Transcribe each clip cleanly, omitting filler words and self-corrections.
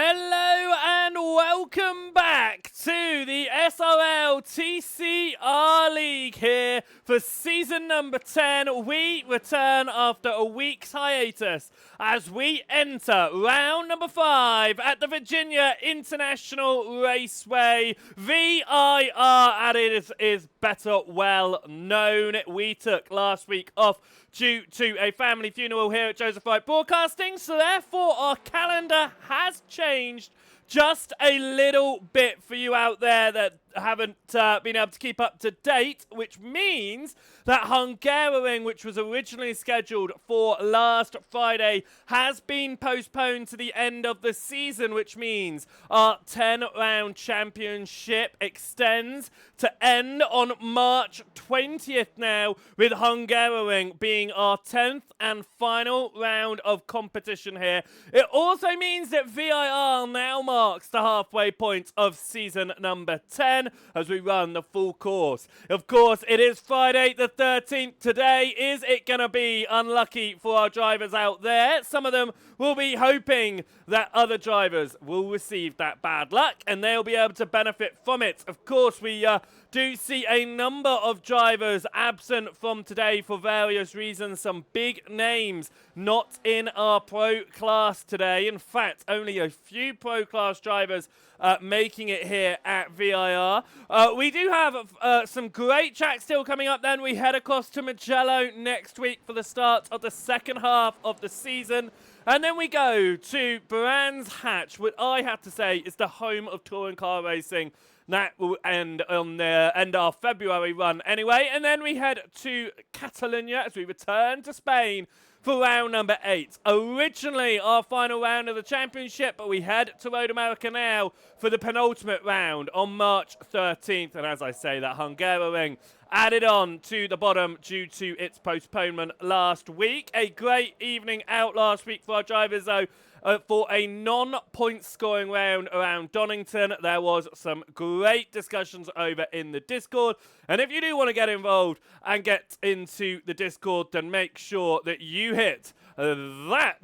Hello and welcome back to the SRL TCR League here for season number 10. We return after a week's hiatus as we enter round number 5 at the Virginia International Raceway. VIR, and it is better well known. We took last week off due to a family funeral here at Joseph Wright Broadcasting, so therefore our calendar has changed just a little bit for you out there that haven't been able to keep up to date, which means that Hungaroring, which was originally scheduled for last Friday, has been postponed to the end of the season, which means our 10-round championship extends to end on March 20th now, with Hungaroring being our 10th and final round of competition here. It also means that VIR now marks the halfway point of season number 10 as we run the full course. Of course, it is Friday the 13th today. Is it going to be unlucky for our drivers out there? Some of them will be hoping that other drivers will receive that bad luck and they'll be able to benefit from it. Of course, we do see a number of drivers absent from today for various reasons. Some big names not in our pro class today. In fact, only a few pro class drivers making it here at VIR. We do have some great tracks still coming up. Then we head across to Mugello next week for the start of the second half of the season. And then we go to Brands Hatch, what I have to say is the home of touring car racing. That will end our February run anyway. And then we head to Catalonia as we return to Spain for round number 8. Originally our final round of the championship, but we head to Road America now for the penultimate round on March 13th. And as I say, that Hungaroring added on to the bottom due to its postponement last week. A great evening out last week for our drivers, though. For a non-point scoring round around Donington. There was some great discussions over in the Discord. And if you do want to get involved and get into the Discord, then make sure that you hit that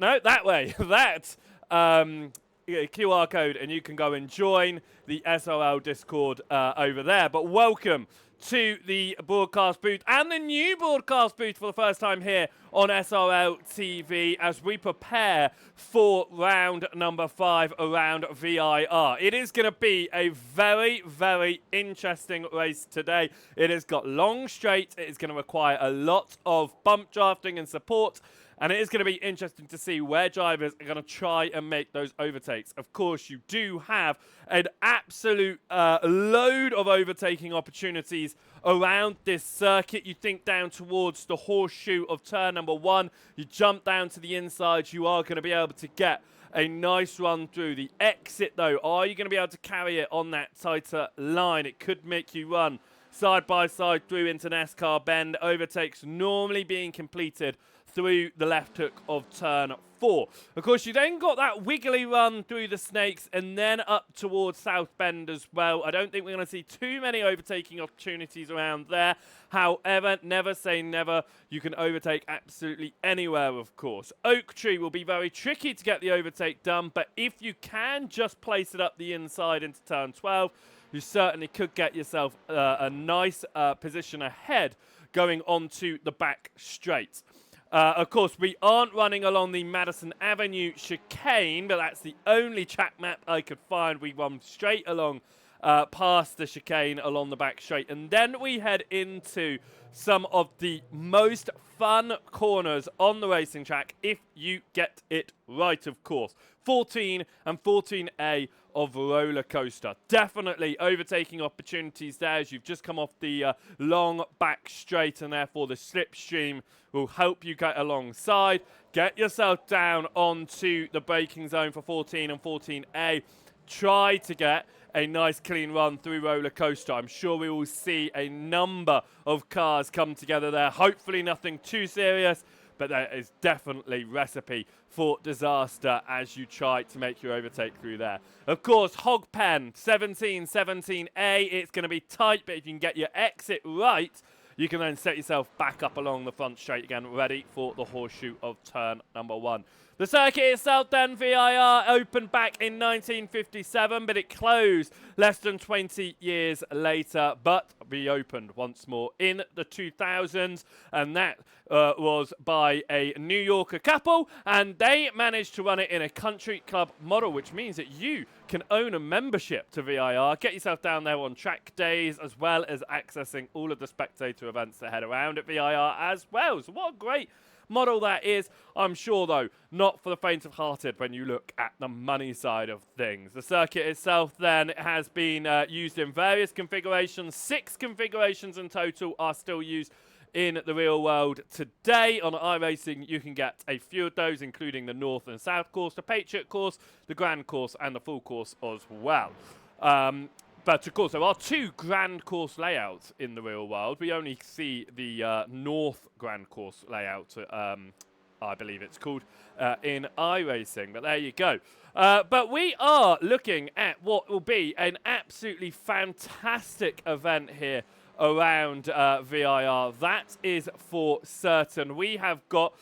QR code and you can go and join the SRL Discord over there. But welcome to the broadcast booth and the new broadcast booth for the first time here on SRL TV as we prepare for round number 5 around VIR. It is going to be a very, very interesting race today. It has got long straights. It is going to require a lot of bump drafting and support. And it is going to be interesting to see where drivers are going to try and make those overtakes. Of course, you do have an absolute load of overtaking opportunities around this circuit. You think down towards the horseshoe of turn number 1. You jump down to the inside. You are going to be able to get a nice run through. The exit, though, are you going to be able to carry it on that tighter line? It could make you run side by side through into NASCAR bend. Overtakes normally being completed through the left hook of turn 4. Of course, you then got that wiggly run through the snakes and then up towards South Bend as well. I don't think we're going to see too many overtaking opportunities around there. However, never say never. You can overtake absolutely anywhere, of course. Oak Tree will be very tricky to get the overtake done, but if you can just place it up the inside into turn 12, you certainly could get yourself a nice position ahead going onto the back straight. Of course, we aren't running along the Madison Avenue chicane, but that's the only track map I could find. We run straight along past the chicane along the back straight. And then we head into some of the most fun corners on the racing track, if you get it right, of course. 14 and 14A of roller coaster. Definitely overtaking opportunities there as you've just come off the long back straight, and therefore the slipstream will help you get alongside. Get yourself down onto the braking zone for 14 and 14A. Try to get a nice clean run through roller coaster. I'm sure we will see a number of cars come together there. Hopefully nothing too serious, but there is definitely recipe for disaster as you try to make your overtake through there. Of course, Hog Pen, 17A, it's going to be tight, but if you can get your exit right, you can then set yourself back up along the front straight again, ready for the horseshoe of turn number 1. The circuit itself then, VIR, opened back in 1957, but it closed less than 20 years later, but reopened once more in the 2000s, and that was by a New Yorker couple, and they managed to run it in a country club model, which means that you can own a membership to VIR, get yourself down there on track days, as well as accessing all of the spectator events that head around at VIR as well. So what a great model that is. I'm sure, though, not for the faint of hearted when you look at the money side of things. The circuit itself then has been used in various configurations. 6 configurations in total are still used in the real world today. On iRacing, you can get a few of those, including the North and South course, the Patriot course, the Grand course, and the full course as well. But, of course, there are 2 Grand Course layouts in the real world. We only see the North Grand Course layout, I believe it's called, in iRacing. But there you go. But we are looking at what will be an absolutely fantastic event here around VIR. That is for certain. We have got,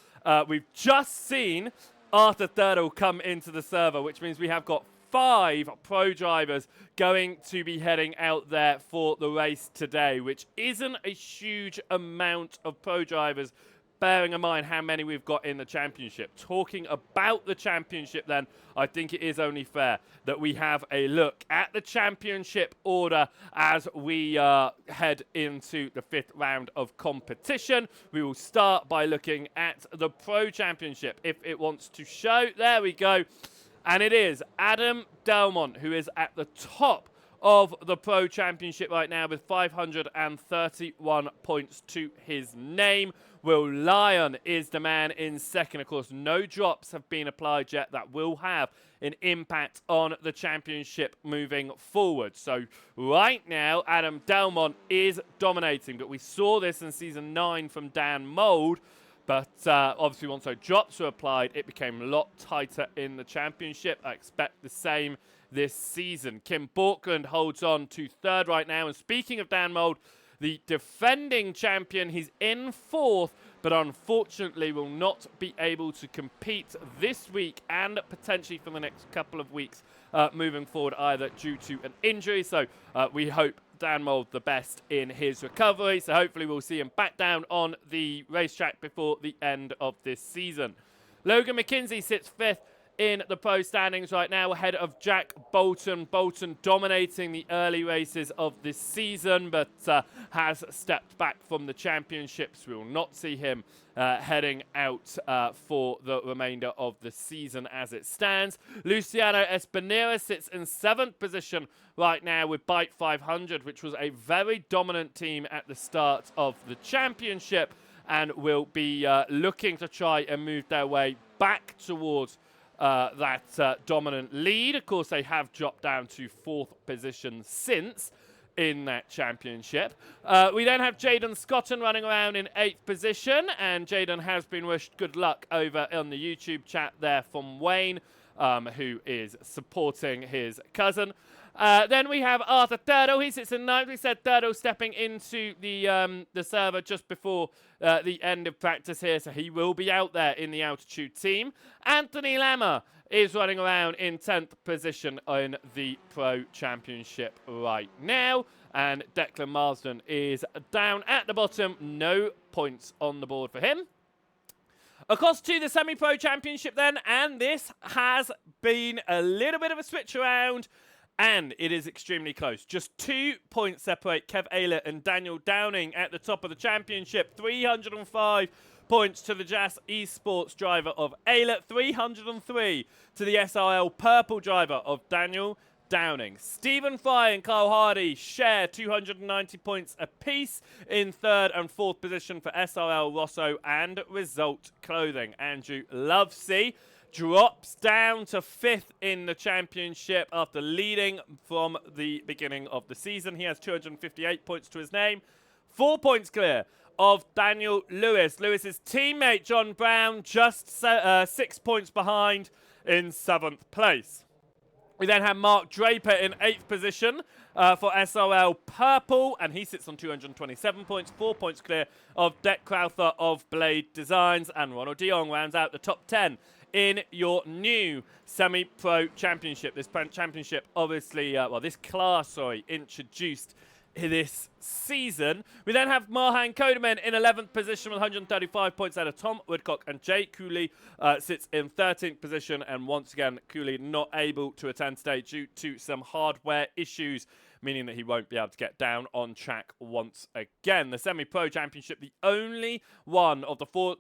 we've just seen Arthur Thirdle come into the server, which means we have got 5 pro drivers going to be heading out there for the race today, which isn't a huge amount of pro drivers, bearing in mind how many we've got in the championship. Talking about the championship then, I think it is only fair that we have a look at the championship order as we head into the 5th round of competition. We will start by looking at the pro championship. If it wants to show, there we go. And it is Adam Delmont who is at the top of the Pro Championship right now with 531 points to his name. Will Lyon is the man in second. Of course, no drops have been applied yet. That will have an impact on the championship moving forward. So right now, Adam Delmont is dominating. But we saw this in Season 9 from Dan Mould. But obviously, once those drops were applied, it became a lot tighter in the championship. I expect the same this season. Kim Borkland holds on to 3rd right now. And speaking of Dan Mould, the defending champion, he's in 4th, but unfortunately will not be able to compete this week and potentially for the next couple of weeks moving forward, either due to an injury. So we hope Dan Mould the best in his recovery. So hopefully we'll see him back down on the racetrack before the end of this season. Logan McKinsey sits 5th in the pro standings right now, ahead of Jack Bolton. Bolton dominating the early races of this season, but has stepped back from the championships. We will not see him heading out for the remainder of the season as it stands. Luciano Espinera sits in 7th position right now with Byte 500, which was a very dominant team at the start of the championship, and will be looking to try and move their way back towards that dominant lead. Of course, they have dropped down to 4th position since in that championship. We then have Jaden Scotton running around in 8th position, and Jaden has been wished good luck over on the YouTube chat there from Wayne, who is supporting his cousin. Then we have Arthur Thirdle. He sits in 9th. We said Thirdle stepping into the server just before the end of practice here, so he will be out there in the altitude team. Anthony Lammer is running around in 10th position in the Pro Championship right now. And Declan Marsden is down at the bottom. No points on the board for him. Across to the Semi-Pro Championship then, and this has been a little bit of a switch around, and it is extremely close. Just 2 points separate Kev Aylett and Daniel Downing at the top of the championship. 305 points to the Jazz Esports driver of Aylett. 303 to the SRL Purple driver of Daniel Downing. Stephen Fry and Kyle Hardy share 290 points apiece in 3rd and 4th position for SRL Rosso and Result Clothing. Andrew Lovesey drops down to 5th in the championship after leading from the beginning of the season. He has 258 points to his name, 4 points clear of Daniel Lewis. Lewis's teammate John Brown just 6 points behind in 7th place. We then have Mark Draper in 8th position for SRL Purple, and he sits on 227 points, 4 points clear of Deck Crowther of Blade Designs, and Ronald de Jong rounds out the top 10 in your new semi-pro championship. This championship, obviously, this class, introduced this season. We then have Mahan Kodaman in 11th position with 135 points out of Tom Woodcock, and Jay Cooley sits in 13th position, and once again Cooley not able to attend today due to some hardware issues, meaning that he won't be able to get down on track once again. The semi-pro championship, the only one of the 4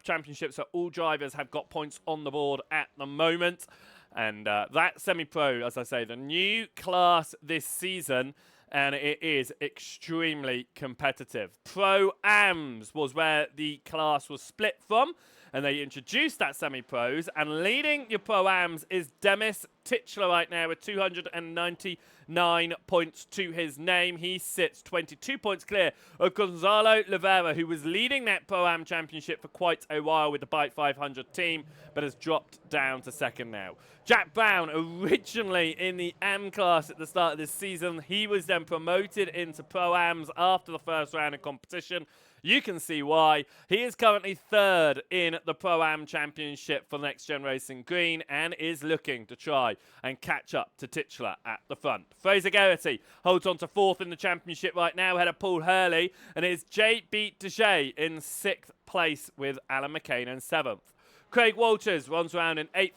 championships that all drivers have got points on the board at the moment, and that semi-pro, as I say, the new class this season, and it is extremely competitive. Pro-Ams was where the class was split from, and they introduced that semi-pros, and leading your Pro-Ams is Demis Titchler right now with 299 points to his name. He sits 22 points clear of Gonzalo Rivera, who was leading that Pro-Am championship for quite a while with the Bike 500 team, but has dropped down to second now. Jack Brown, originally in the Am class at the start of this season, he was then promoted into Pro-Ams after the first round of competition. You can see why. He is currently 3rd in the Pro-Am Championship for Next Gen Racing Green and is looking to try and catch up to Titchler at the front. Fraser Garrity holds on to 4th in the championship right now, ahead of Paul Hurley, and is J.B. Dejay in 6th place with Alan McCain in 7th. Craig Walters runs around in 8th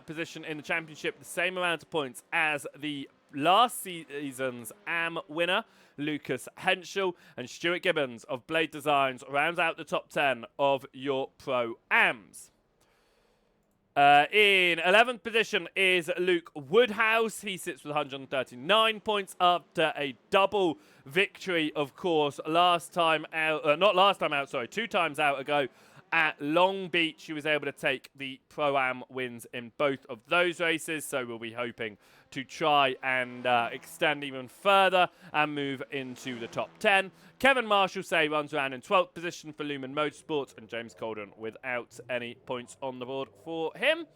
position in the championship, the same amount of points as the last season's Am winner, Lucas Henschel, and Stuart Gibbons of Blade Designs rounds out the top 10 of your Pro-Ams. In 11th position is Luke Woodhouse. He sits with 139 points after a double victory, of course, 2 times out ago. At Long Beach, he was able to take the Pro-Am wins in both of those races, so we'll be hoping to try and extend even further and move into the top 10. Kevin Marshall runs around in 12th position for Lumen Motorsports, and James Colden without any points on the board for him.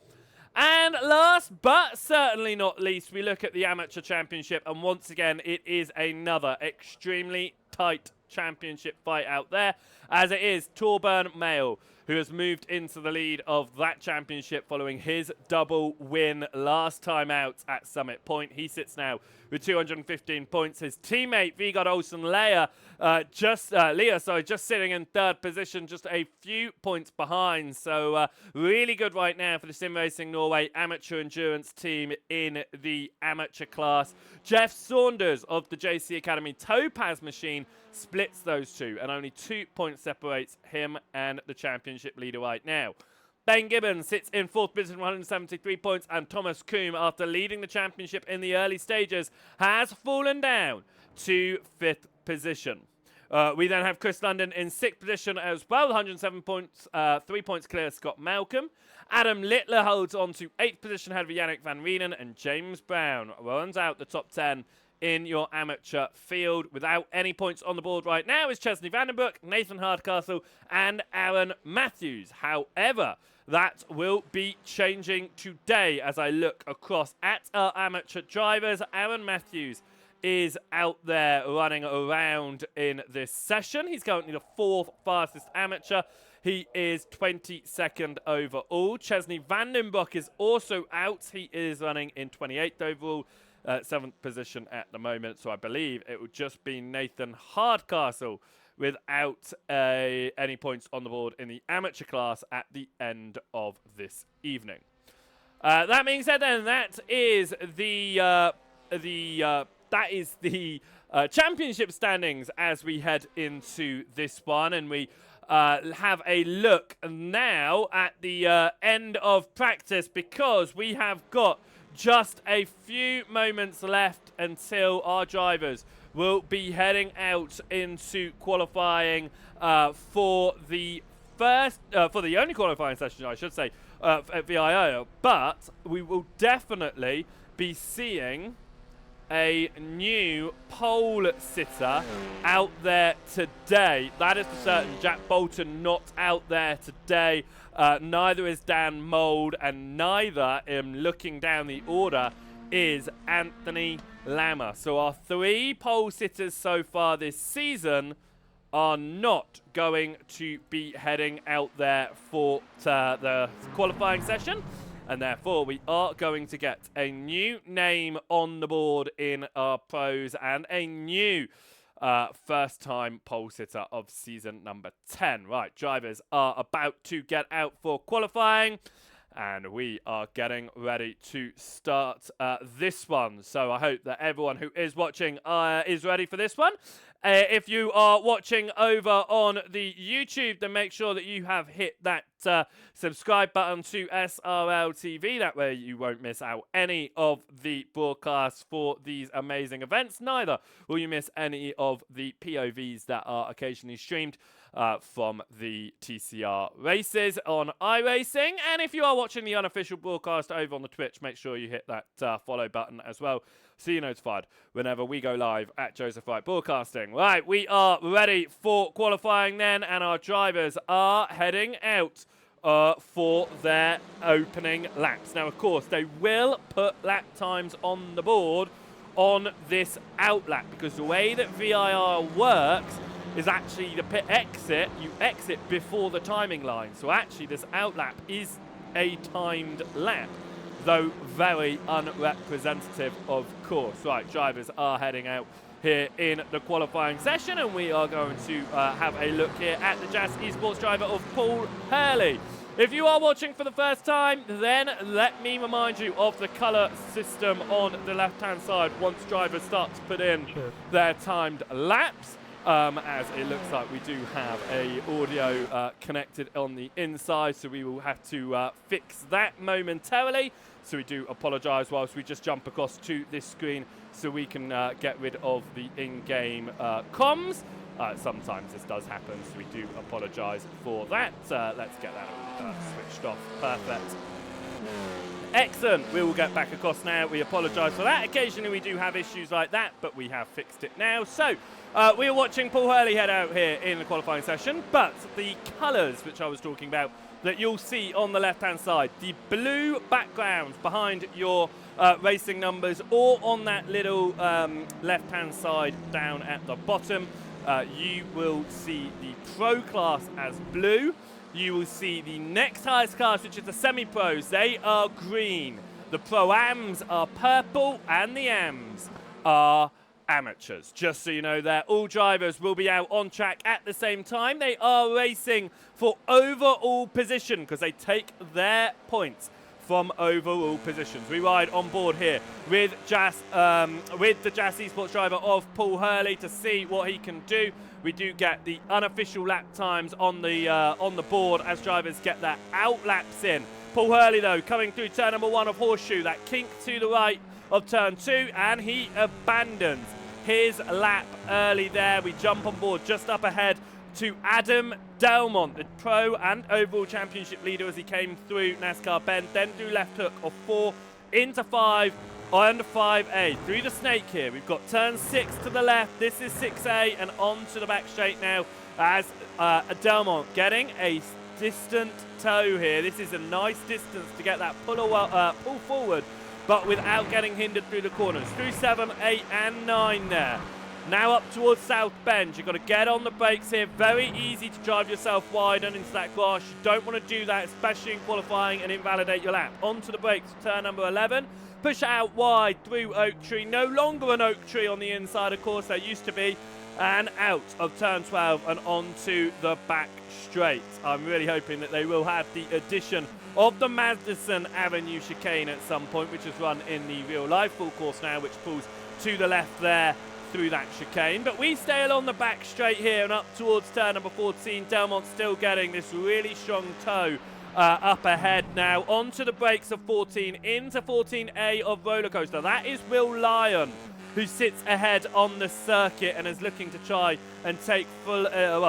And last but certainly not least, we look at the Amateur Championship, and once again, it is another extremely tight championship fight out there, as it is Torburn Mail, who has moved into the lead of that championship following his double win last time out at Summit Point. He sits now with 215 points. His teammate Vigard Olsen Leah just sitting in 3rd position, just a few points behind. So really good right now for the Sim Racing Norway amateur endurance team in the amateur class. Jeff Saunders of the JC Academy Topaz machine splits those two, and only 2 points separates him and the championship leader right now. Ben Gibbons sits in 4th position with 173 points, and Thomas Coombe, after leading the championship in the early stages, has fallen down to 5th position. We then have Chris London in 6th position as well, 107 points, 3 points clear of Scott Malcolm. Adam Littler holds on to 8th position ahead of Yannick Van Rienen, and James Brown runs out the top 10 in your amateur field. Without any points on the board right now is Chesney Vandenbroek, Nathan Hardcastle, and Aaron Matthews. However, that will be changing today as I look across at our amateur drivers. Aaron Matthews is out there running around in this session. He's currently the 4th fastest amateur. He is 22nd overall. Chesney Vandenbroek is also out. He is running in 28th overall. 7th position at the moment, so I believe it would just be Nathan Hardcastle without any points on the board in the amateur class at the end of this evening. That being said, then that is the championship standings as we head into this one, and we have a look now at the end of practice, because we have got just a few moments left until our drivers will be heading out into qualifying for the only qualifying session, I should say, at VIR. But we will definitely be seeing a new pole sitter out there today. That is for certain. Jack Bolton not out there today. Neither is Dan Mould, and neither, looking down the order, is Anthony Lammer. So our 3 pole sitters so far this season are not going to be heading out there for the qualifying session. And therefore, we are going to get a new name on the board in our pros and a new first-time pole sitter of season number 10. Right, drivers are about to get out for qualifying. And we are getting ready to start this one. So I hope that everyone who is watching is ready for this one. If you are watching over on the YouTube, then make sure that you have hit that subscribe button to SRLTV. That way you won't miss out any of the broadcasts for these amazing events. Neither will you miss any of the POVs that are occasionally streamed from the TCR races on iRacing. And if you are watching the unofficial broadcast over on the Twitch, make sure you hit that follow button as well, so you're notified whenever we go live at Joseph Wright Broadcasting. Right, we are ready for qualifying then, and our drivers are heading out for their opening laps. Now, of course, they will put lap times on the board on this out lap, because the way that VIR works is actually the pit exit, you exit before the timing line. So actually this out lap is a timed lap, though very unrepresentative, of course. Right, drivers are heading out here in the qualifying session, and we are going to have a look here at the Jazz Esports driver of Paul Hurley. If you are watching for the first time, then let me remind you of the colour system on the left-hand side once drivers start to put in their timed laps. As it looks like we do have a audio connected on the inside, so we will have to fix that momentarily. So we do apologise whilst we just jump across to this screen so we can get rid of the in-game comms. Sometimes this does happen, so we do apologise for that. Let's get that all switched off. Perfect. Excellent. We will get back across now. We apologise for that. Occasionally we do have issues like that, but we have fixed it now. So we are watching Paul Hurley head out here in the qualifying session, but the colours which I was talking about that you'll see on the left-hand side, the blue background behind your racing numbers, or on that little left-hand side down at the bottom, you will see the Pro class as blue. You will see the next highest class, which is the semi-pros. They are green. The Pro-Ams are purple, and the Ams are amateurs. Just so you know there, all drivers will be out on track at the same time. They are racing for overall position because they take their points from overall positions. We ride on board here with the Jazz Esports driver of Paul Hurley to see what he can do. We do get the unofficial lap times on the board as drivers get their out laps in. Paul Hurley, though, coming through turn number 1 of Horseshoe, that kink to the right of turn 2, and he abandons his lap early there. We jump on board just up ahead to Adam Delmont, the pro and overall championship leader as he came through NASCAR Bend, then do left hook of 4 into 5 on 5A. Through the snake here, we've got turn 6 to the left. This is 6A and on to the back straight now as Delmont getting a distant toe here. This is a nice distance to get that pull forward, but without getting hindered through the corners. Through 7, 8 and 9 there. Now up towards South Bend. You've got to get on the brakes here. Very easy to drive yourself wide and into that grass. You don't want to do that, especially in qualifying, and invalidate your lap. Onto the brakes, turn number 11. Push out wide through Oak Tree. No longer an Oak Tree on the inside, of course, there used to be. And out of turn 12 and onto the back straight. I'm really hoping that they will have the addition of the Madison Avenue chicane at some point, which is run in the real life full course now, which pulls to the left there through that chicane. But we stay along the back straight here and up towards turn number 14. Delmont still getting this really strong toe up ahead now. Onto the brakes of 14 into 14A of Roller Coaster. That is Will Lyon, who sits ahead on the circuit and is looking to try and take full,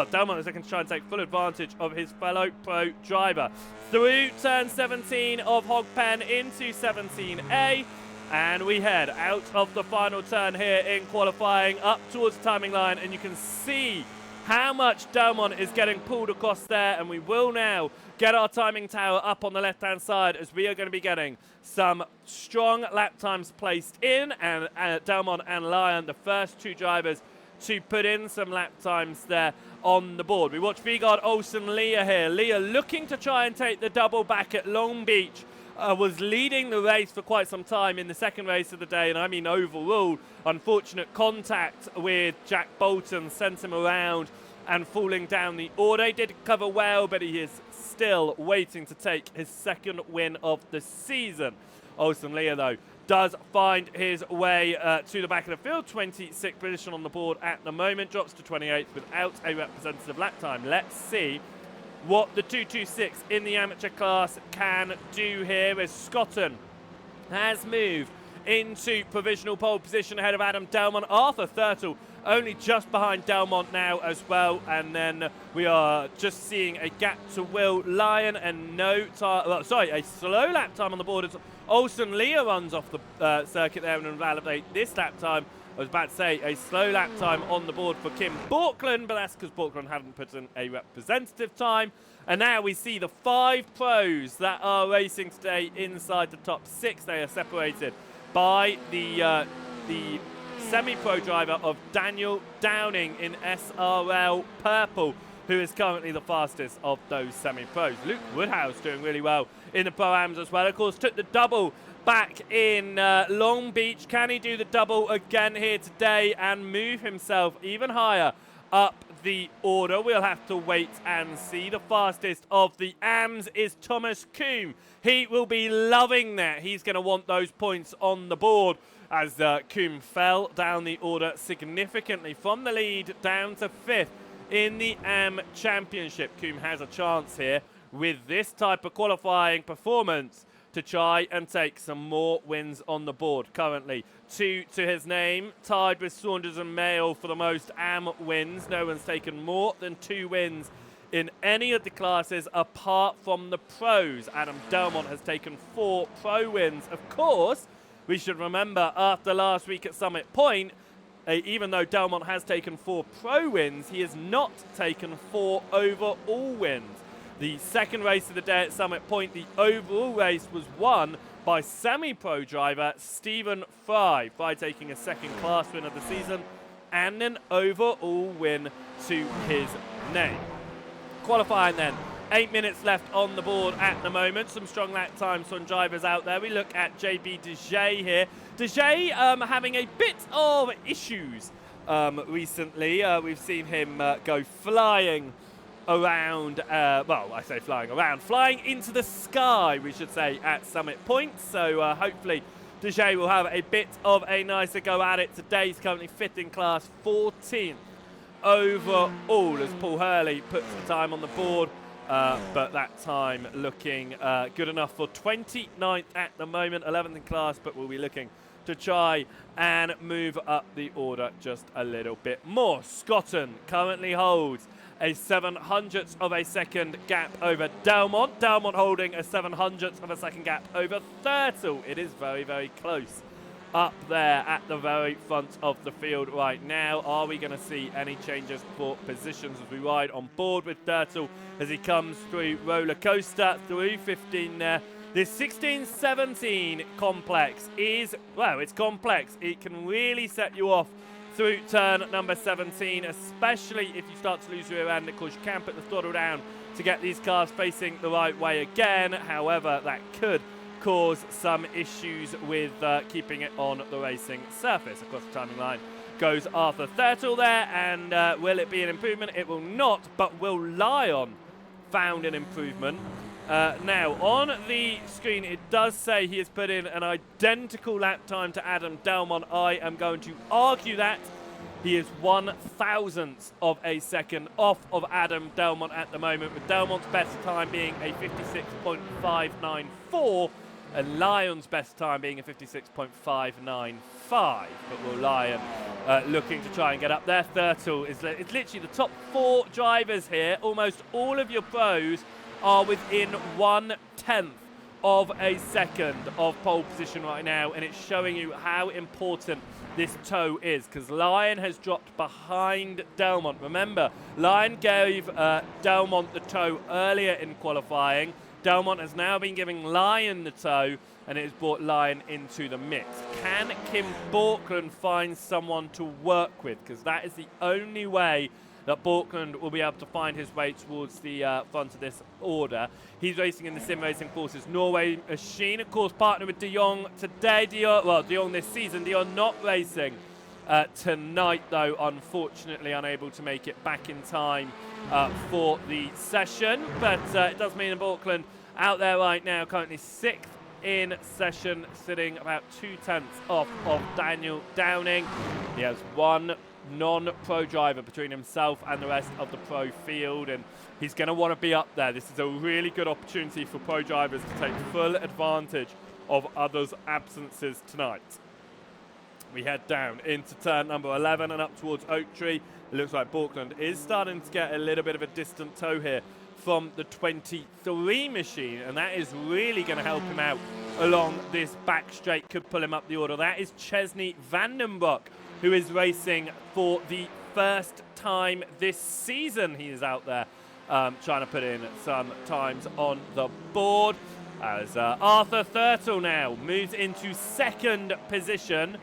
Delmont is looking to try and take full advantage of his fellow pro driver. Through turn 17 of Hogpen into 17A, and we head out of the final turn here in qualifying up towards the timing line, and you can see how much Delmont is getting pulled across there, and we will now get our timing tower up on the left-hand side as we are going to be getting some strong lap times placed in, and Delmont and Lyon, the first two drivers to put in some lap times there on the board. We watch Vigard Olsen Leah here. Leah looking to try and take the double back at Long Beach. Was leading the race for quite some time in the second race of the day, and I mean overall. Unfortunate contact with Jack Bolton sent him around and falling down the order. He did cover well, but he is still waiting to take his second win of the season. Olsen Leah, though, does find his way to the back of the field. 26th position on the board at the moment, drops to 28th without a representative lap time. Let's see what the 226 in the amateur class can do here, as Scotton has moved into provisional pole position ahead of Adam Delmont. Arthur Thurtle only just behind Delmont now as well, and then we are just seeing a gap to Will Lyon and a slow lap time on the board as Olsen Leah runs off the circuit there and will validate this lap time. I was about to say a slow lap time on the board for Kim Borkland, but that's because Borkland hadn't put in a representative time. And now we see the 5 pros that are racing today inside the top 6. They are separated by the semi-pro driver of Daniel Downing in SRL Purple, who is currently the fastest of those semi-pros. Luke Woodhouse doing really well in the Pro-Ams as well. Of course, took the double back in Long Beach. Can he do the double again here today and move himself even higher up the order? We'll have to wait and see. The fastest of the AMs is Thomas Coombe. He will be loving that. He's going to want those points on the board, as Coombe fell down the order significantly from the lead down to 5th in the AM Championship. Coombe has a chance here with this type of qualifying performance to try and take some more wins on the board. Currently 2 to his name, tied with Saunders and Mayle for the most AM wins. No one's taken more than 2 wins in any of the classes apart from the pros. Adam Delmont has taken 4 pro wins. Of course, we should remember after last week at Summit Point, even though Delmont has taken 4 pro wins, he has not taken 4 overall wins. The second race of the day at Summit Point, the overall race, was won by semi-pro driver Stephen Fry. Fry taking a second class win of the season and an overall win to his name. Qualifying then, 8 minutes left on the board at the moment. Some strong lap times from drivers out there. We look at JB Dejay here. Dejay having a bit of issues recently. We've seen him go flying around, flying into the sky, we should say, at Summit Point. So hopefully Dejay will have a bit of a nicer go at it today. He's currently 5th in class, 14th overall, as Paul Hurley puts the time on the board. But that time looking good enough for 29th at the moment, 11th in class, but we'll be looking to try and move up the order just a little bit more. Scotton currently holds a 700th of a second gap over Delmont. Delmont holding a 700th of a second gap over Thurtle. It is very, very close up there at the very front of the field right now. Are we going to see any changes for positions as we ride on board with Thurtle as he comes through roller coaster through 15 there? This 16-17 complex is, well, it's complex. It can really set you off through turn number 17, especially if you start to lose your rear end. Of course, you can put the throttle down to get these cars facing the right way again. However, that could cause some issues with keeping it on the racing surface. Of course, the timing line goes Arthur Thurtle there, and will it be an improvement? It will not, but Will Lyon found an improvement. Now, on the screen, it does say he has put in an identical lap time to Adam Delmont. I am going to argue that. He is 1/1000th of a second off of Adam Delmont at the moment, with Delmont's best time being a 56.594 and Lyon's best time being a 56.595. But Will Lyon looking to try and get up there. Thurtle is it's literally the top 4 drivers here. Almost all of your pros are within 1/10 of a second of pole position right now, and it's showing you how important this toe is, because Lyon has dropped behind Delmont. Remember, Lyon gave Delmont the toe earlier in qualifying. Delmont has now been giving Lion the tow, and it has brought Lion into the mix. Can Kim Borkland find someone to work with? Because that is the only way that Borkland will be able to find his way towards the front of this order. He's racing in the Sim Racing Forces Norway machine, of course, partnered with De Jong today. De Jong this season. De Jong not racing tonight, though, unfortunately unable to make it back in time for the session. But it does mean that Borkland out there right now, currently 6th in session, sitting about 2/10 off of Daniel Downing. He has one non-pro driver between himself and the rest of the pro field, and he's going to want to be up there. This is a really good opportunity for pro drivers to take full advantage of others' absences tonight. We head down into turn number 11 and up towards Oak Tree. It looks like Borkland is starting to get a little bit of a distant tow here from the 23 machine, and that is really going to help him out along this back straight, could pull him up the order. That is Chesney Vandenbroek, who is racing for the first time this season. He is out there trying to put in some times on the board, as Arthur Thurtle now moves into second position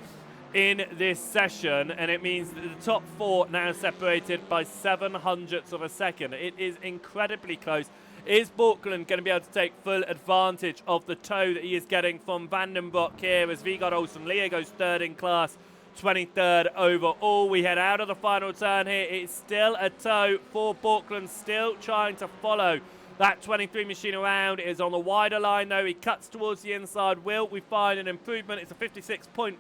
in this session, and it means that the top four now separated by 7/100ths of a second. It is incredibly close. Is Borkland going to be able to take full advantage of the tow that he is getting from Vandenbroek here, as Vigard Olsen Lea goes third in class, 23rd overall? We head out of the final turn here. It's still a tow for Borkland, still trying to follow that 23 machine around. It is on the wider line, though. He cuts towards the inside. Will we find an improvement? It's a 56.4.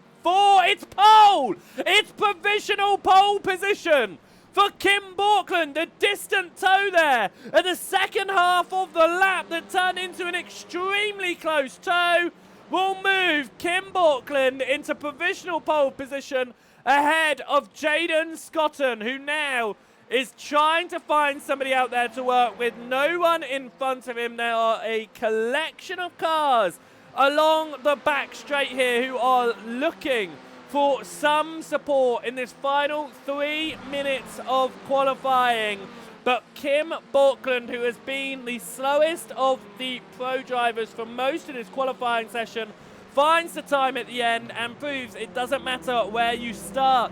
It's pole! It's provisional pole position for Kim Borkland. The distant tow there at the second half of the lap that turned into an extremely close tow will move Kim Borkland into provisional pole position ahead of Jaden Scotton, who now is trying to find somebody out there to work with. No one in front of him. There are a collection of cars along the back straight here who are looking for some support in this final 3 minutes of qualifying. But Kim Borkland, who has been the slowest of the pro drivers for most of this qualifying session, finds the time at the end and proves it doesn't matter where you start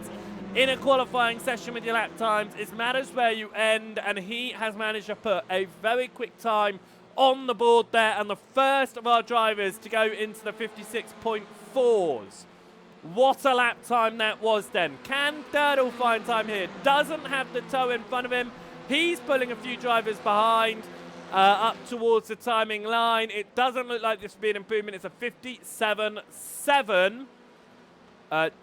in a qualifying session with your lap times. It matters where you end, and he has managed to put a very quick time on the board there, and the first of our drivers to go into the 56.4s. What a lap time that was then. Can Durdle find time here? Doesn't have the tow in front of him. He's pulling a few drivers behind up towards the timing line. It doesn't look like this will be an improvement. It's a 57.7.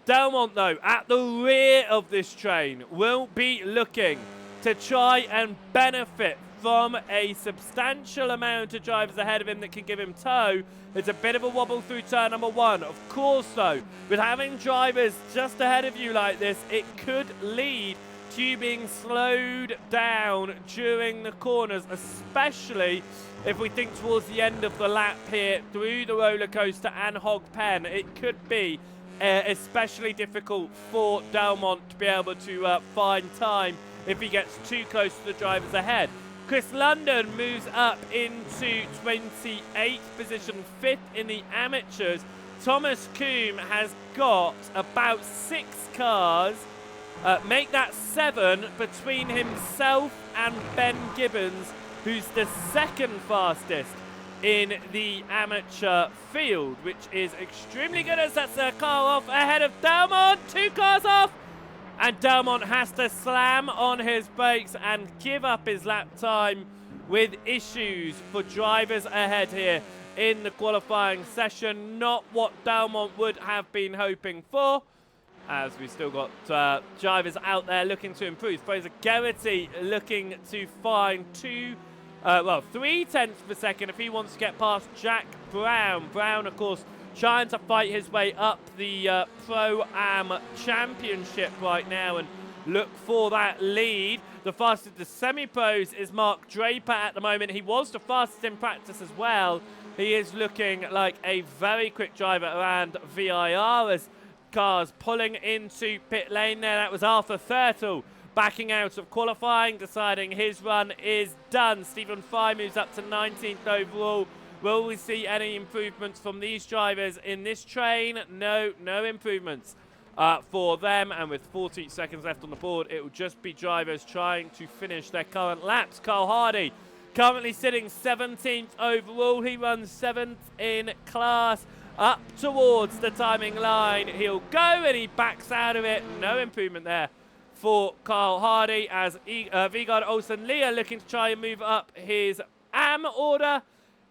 Delmont, though, at the rear of this train, will be looking to try and benefit from a substantial amount of drivers ahead of him that can give him tow. It's a bit of a wobble through turn number 1. Of course, though, with having drivers just ahead of you like this, it could lead to you being slowed down during the corners, especially if we think towards the end of the lap here through the roller coaster and Hog Pen. It could be especially difficult for Delmont to be able to find time if he gets too close to the drivers ahead. Chris London moves up into 28th position, 5th in the amateurs. Thomas Coombe has got about 6 cars. Make that 7 between himself and Ben Gibbons, who's the second fastest in the amateur field, which is extremely good, as that's a car off ahead of Delmont. 2 cars off, and Delmont has to slam on his brakes and give up his lap time, with issues for drivers ahead here in the qualifying session. Not what Delmont would have been hoping for, as we've still got drivers out there looking to improve. Fraser Geraghty looking to find 3 tenths per second if he wants to get past Jack Brown. Brown, of course, trying to fight his way up the Pro-Am Championship right now and look for that lead. The fastest of the semi-pros is Mark Draper at the moment. He was the fastest in practice as well. He is looking like a very quick driver around VIR as cars pulling into pit lane there. That was Arthur Thurtle backing out of qualifying, deciding his run is done. Stephen Fry moves up to 19th overall. Will we see any improvements from these drivers in this train? No improvements for them. And with 40 seconds left on the board, it will just be drivers trying to finish their current laps. Carl Hardy currently sitting 17th overall. He runs 7th in class. Up towards the timing line he'll go, and he backs out of it. No improvement there for Carl Hardy, as VIR Olsen Leah looking to try and move up his AM order.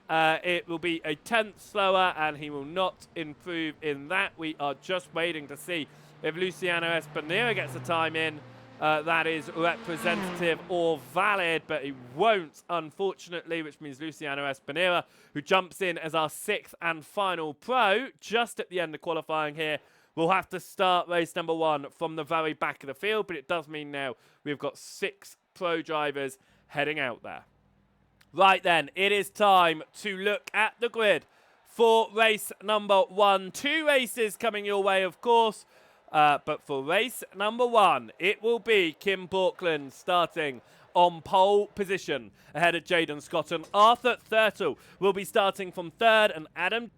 It will be a 10th slower, and he will not improve in that. We are just waiting to see if Luciano Espinera gets a time in that is representative or valid, but he won't, unfortunately, which means Luciano Espinera, who jumps in as our 6th and final pro just at the end of qualifying here, will have to start race number 1 from the very back of the field. But it does mean now we've got 6 pro drivers heading out there. Right then, it is time to look at the grid for race number 1. 2 races coming your way, of course. But for race number 1, it will be Kim Borkland starting on pole position ahead of Jaden Scott. And Arthur Thurtle will be starting from 3rd, and Adam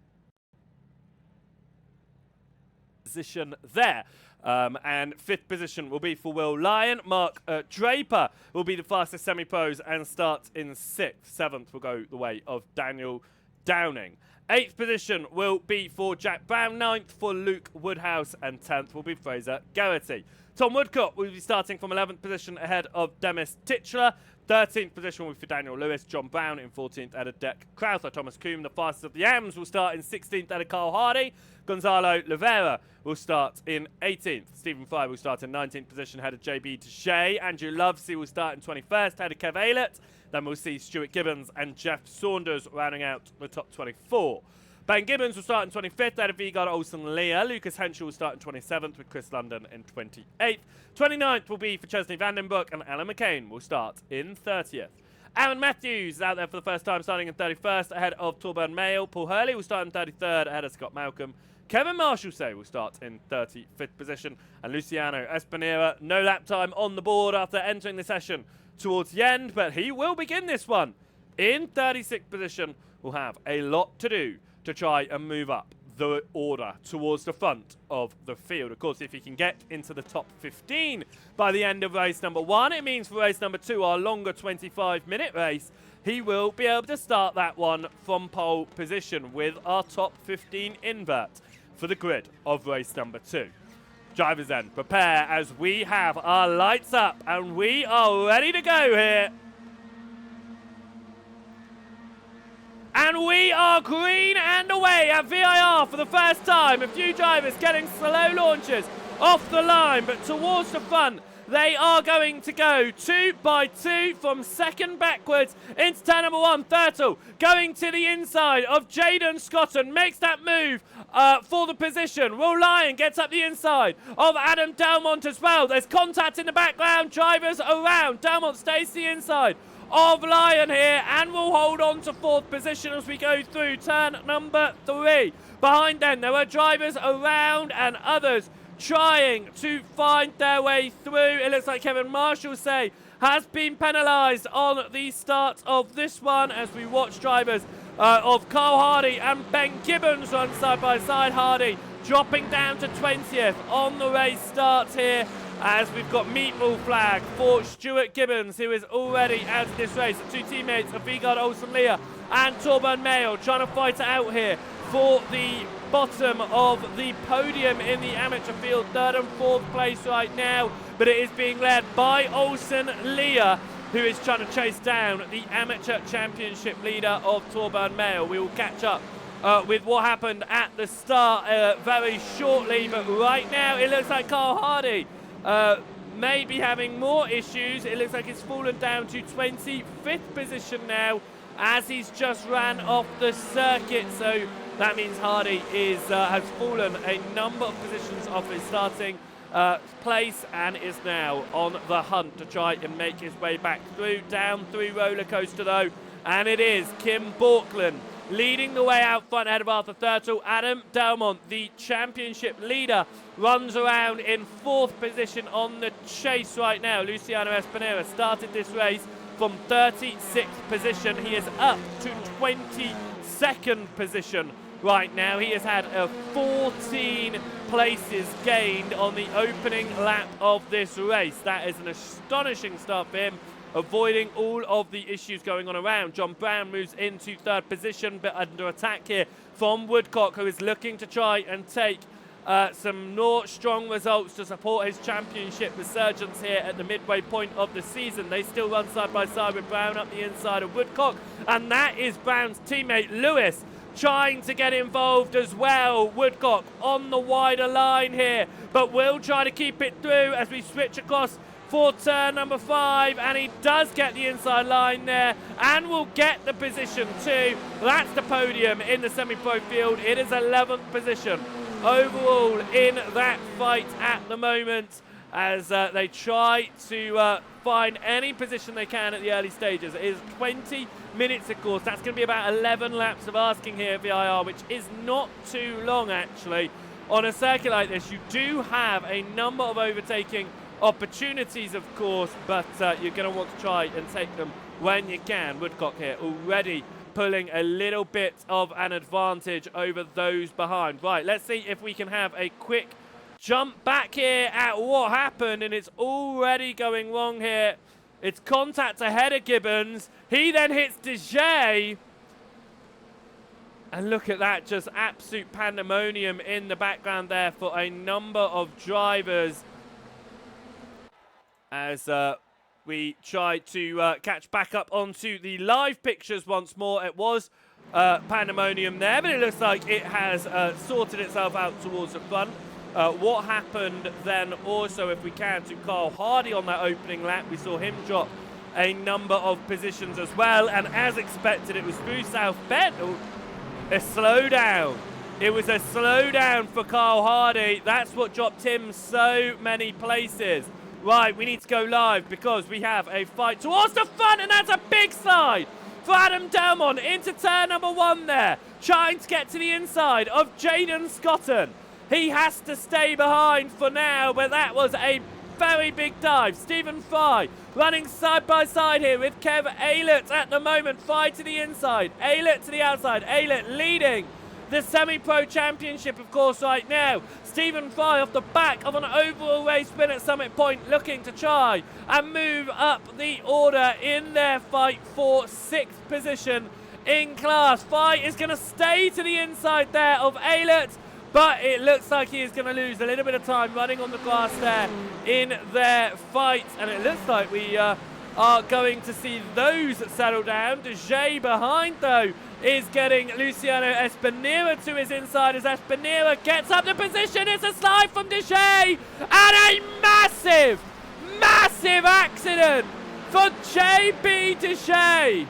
position there. And 5th position will be for Will Lyon. Mark Draper will be the fastest semi-pros and starts in 6th. 7th will go the way of Daniel Downing. 8th position will be for Jack Brown, 9th for Luke Woodhouse, and 10th will be Fraser Garrity. Tom Woodcock will be starting from 11th position ahead of Demis Titchler. 13th position will be for Daniel Lewis. John Brown in 14th ahead of Deck Crowther. Thomas Coombe, the fastest of the AMs, will start in 16th ahead of Carl Hardy. Gonzalo Oliveira will start in 18th. Stephen Fry will start in 19th position ahead of JB Touche. Andrew Lovesey will start in 21st ahead of Kev Aylett. Then we'll see Stuart Gibbons and Jeff Saunders rounding out the top 24. Ben Gibbons will start in 25th out of VIR Olsen Leah. Lucas Henschel will start in 27th with Chris London in 28th. 29th will be for Chesney Vandenbroek, and Alan McCain will start in 30th. Aaron Matthews is out there for the first time, starting in 31st ahead of Torburn Mayle. Paul Hurley will start in 33rd ahead of Scott Malcolm. Kevin Marshall will start in 35th position. And Luciano Espinera, no lap time on the board after entering the session towards the end, but he will begin this one in 36th position. Will have a lot to do to try and move up the order towards the front of the field. Of course, if he can get into the top 15 by the end of race number 1, it means for race number 2, our longer 25-minute race, he will be able to start that one from pole position with our top 15 invert for the grid of race number 2. Drivers then, prepare as we have our lights up and we are ready to go here. And we are green and away at VIR for the first time. A few drivers getting slow launches off the line, but towards the front, they are going to go 2 by 2 from second backwards into turn number 1. Thurtle going to the inside of Jaden Scott and makes that move for the position. Will Lyon gets up the inside of Adam Delmont as well. There's contact in the background. Drivers around. Delmont stays to the inside of Lyon here and will hold on to 4th position as we go through turn number 3. Behind them, there are drivers around and others trying to find their way through. It looks like Kevin Marshall has been penalised on the start of this one as we watch drivers of Carl Hardy and Ben Gibbons run side by side. Hardy dropping down to 20th on the race start here as we've got meatball flag for Stuart Gibbons, who is already out of this race. The 2 teammates of VIR Olsen Leah and Torburn Mayle trying to fight it out here for the bottom of the podium in the amateur field. 3rd and 4th place right now, but it is being led by Olsen Leah, who is trying to chase down the amateur championship leader of Torburn Mayle. We will catch up with what happened at the start very shortly, but right now it looks like Carl Hardy may be having more issues. It looks like it's fallen down to 25th position now as he's just ran off the circuit. So that means Hardy has fallen a number of positions off his starting place and is now on the hunt to try and make his way back through. Down through roller coaster though, and it is Kim Borkland leading the way out front ahead of Arthur Thurtle. Adam Delmont, the championship leader, runs around in 4th position on the chase right now. Luciano Espinera started this race from 36th position. He is up to 22nd position right now. He has had 14 places gained on the opening lap of this race. That is an astonishing start for him, avoiding all of the issues going on around. John Brown moves into 3rd position, but under attack here from Woodcock, who is looking to try and take some more strong results to support his championship resurgence here at the midway point of the season. They still run side by side with Brown up the inside of Woodcock, and that is Brown's teammate Lewis trying to get involved as well. Woodcock on the wider line here, but will try to keep it through as we switch across for turn number 5, and he does get the inside line there and will get the position too. That's the podium in the semi-pro field. It is 11th position overall in that fight at the moment as they try to find any position they can at the early stages. It is 20 minutes, of course. That's going to be about 11 laps of asking here at VIR, which is not too long, actually. On a circuit like this, you do have a number of overtaking opportunities, of course, but you're going to want to try and take them when you can. Woodcock here already pulling a little bit of an advantage over those behind. Right, let's see if we can have a quick jump back here at what happened, and it's already going wrong here. It's contact ahead of Gibbons. He then hits DeJay. And look at that, just absolute pandemonium in the background there for a number of drivers as we try to catch back up onto the live pictures once more. It was pandemonium there, but it looks like it has sorted itself out towards the front. What happened then also, if we can, to Carl Hardy on that opening lap, we saw him drop a number of positions as well, and as expected, it was through South Bend. A slowdown. It was a slowdown for Carl Hardy. That's what dropped him so many places. Right, we need to go live because we have a fight towards the front, and that's a big slide for Adam Delmont into turn number 1 there, trying to get to the inside of Jaden Scotton. He has to stay behind for now, but that was a very big dive. Stephen Fry running side by side here with Kev Aylett at the moment. Fry to the inside, Aylett to the outside. Aylett leading the semi-pro championship, of course, right now. Stephen Fry off the back of an overall race win at Summit Point, looking to try and move up the order in their fight for 6th position in class. Fry is going to stay to the inside there of Aylett, but it looks like he is going to lose a little bit of time running on the grass there in their fight, and it looks like we are going to see those settle down. DeJay behind, though, is getting Luciano Espinera to his inside as Espinera gets up the position. It's a slide from DeJay, and a massive, massive accident for JB DeJay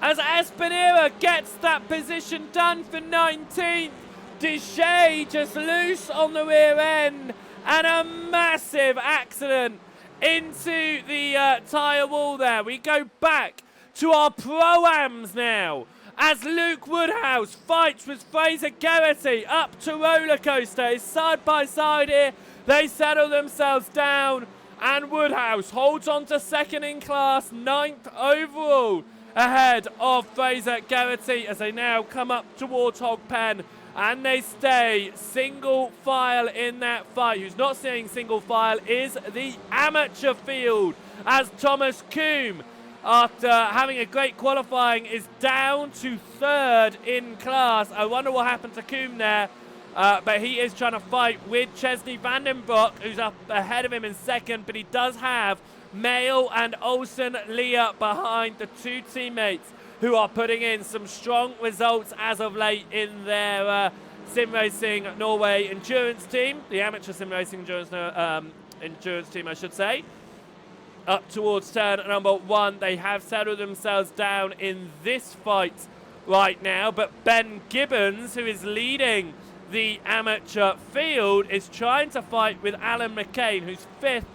as Espinera gets that position done for 19th. DeJay just loose on the rear end, and a massive accident into the tyre wall there. We go back to our Pro-Ams now as Luke Woodhouse fights with Fraser Geraghty up to roller coaster. It's side by side here. They settle themselves down, and Woodhouse holds on to 2nd in class, 9th overall, ahead of Fraser Geraghty as they now come up towards Hog Pen, and they stay single file in that fight. Who's not staying single file is the amateur field as Thomas Coombe, after having a great qualifying, is down to 3rd in class. I wonder what happened to Coombe there, but he is trying to fight with Chesney Vandenbroek, who's up ahead of him in 2nd, but he does have Mayle and Olsen Leah behind, the 2 teammates who are putting in some strong results as of late in their Sim Racing Norway endurance team, the amateur Sim Racing endurance team, I should say. Up towards turn number 1, they have settled themselves down in this fight right now, but Ben Gibbons, who is leading the amateur field, is trying to fight with Alan McCain, who's 5th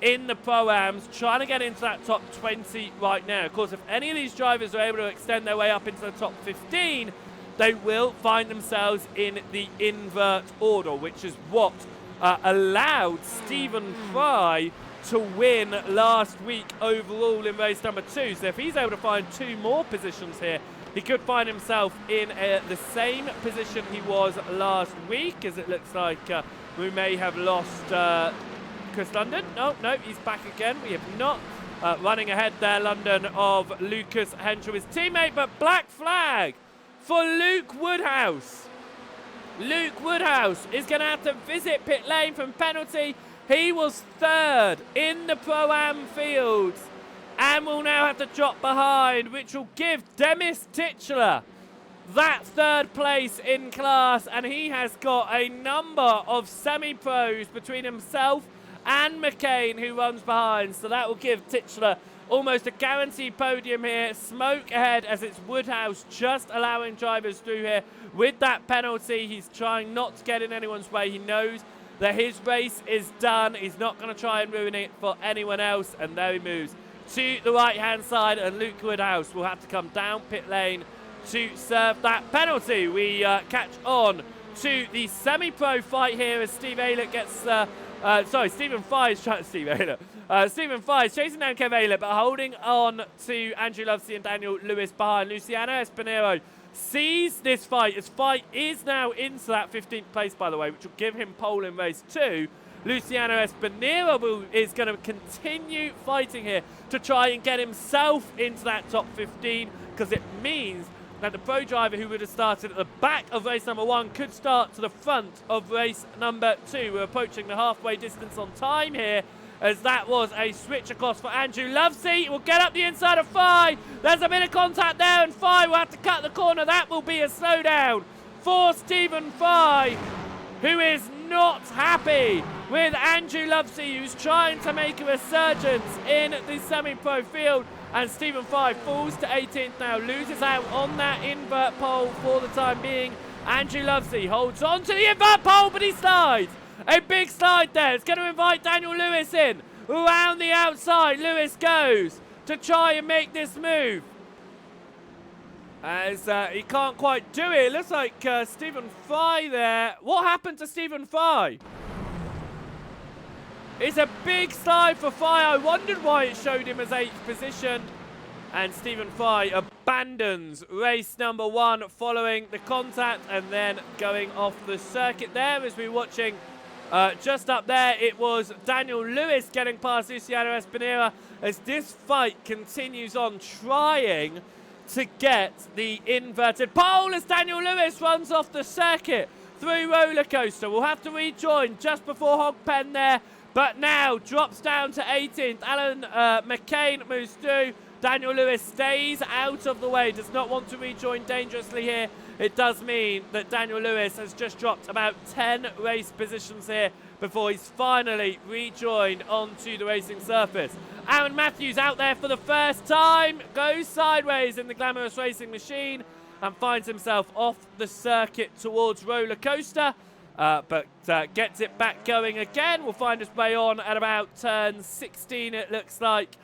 in the Pro-Ams, trying to get into that top 20 right now. Of course, if any of these drivers are able to extend their way up into the top 15, they will find themselves in the invert order, which is what allowed Stephen Fry to win last week overall in race number 2. So if he's able to find 2 more positions here, he could find himself in the same position he was last week, as it looks like we may have lost Chris London. No, he's back again. We have not running ahead there, London, of Lucas Henshaw, his teammate, but black flag for Luke Woodhouse. Luke Woodhouse is going to have to visit pit lane from penalty. He was 3rd in the Pro-Am fields and will now have to drop behind, which will give Demis Titchler that 3rd place in class, and he has got a number of semi-pros between himself and McCain, who runs behind, so that will give Titchler almost a guaranteed podium here. Smoke ahead as it's Woodhouse just allowing drivers through here with that penalty. He's trying not to get in anyone's way. He knows that his race is done. He's not going to try and ruin it for anyone else, and there he moves to the right-hand side, and Luke Woodhouse will have to come down pit lane to serve that penalty. We catch on to the semi-pro fight here as Steve Aylett gets... Stephen Fry is trying to Steve Aylett. Stephen Fry is chasing down Kev Aylett, but holding on to Andrew Lovesey and Daniel Lewis behind. Luciano Espinero sees this fight. His fight is now into that 15th place, by the way, which will give him pole in race 2. Luciano Espinero is going to continue fighting here to try and get himself into that top 15, because it means that the pro driver who would have started at the back of race number 1 could start to the front of race number 2. We're approaching the halfway distance on time here, as that was a switch across for Andrew Lovesey. Will get up the inside of Fry. There's a bit of contact there, and Fry will have to cut the corner. That will be a slowdown for Stephen Fry, who is not happy with Andrew Lovesey, who's trying to make a resurgence in the semi-pro field. And Stephen Fry falls to 18th now, loses out on that invert pole for the time being. Andrew Lovesey holds on to the invert pole, but he slides. A big slide there. It's going to invite Daniel Lewis in. Around the outside, Lewis goes to try and make this move, as he can't quite do it. It looks like Stephen Fry there. What happened to Stephen Fry? It's a big slide for Fry. I wondered why it showed him as 8th position. And Stephen Fry abandons race number 1 following the contact and then going off the circuit there. As we were watching just up there, it was Daniel Lewis getting past Luciano Espinera as this fight continues on, trying to get the inverted pole as Daniel Lewis runs off the circuit through roller coaster. We'll have to rejoin just before Hogpen there, but now drops down to 18th. Alan McCain moves through. Daniel Lewis stays out of the way, does not want to rejoin dangerously here. It does mean that Daniel Lewis has just dropped about 10 race positions here before he's finally rejoined onto the racing surface. Aaron Matthews out there for the first time, goes sideways in the glamorous racing machine and finds himself off the circuit towards roller coaster. But gets it back going again. We'll find his way on at about turn 16, it looks like.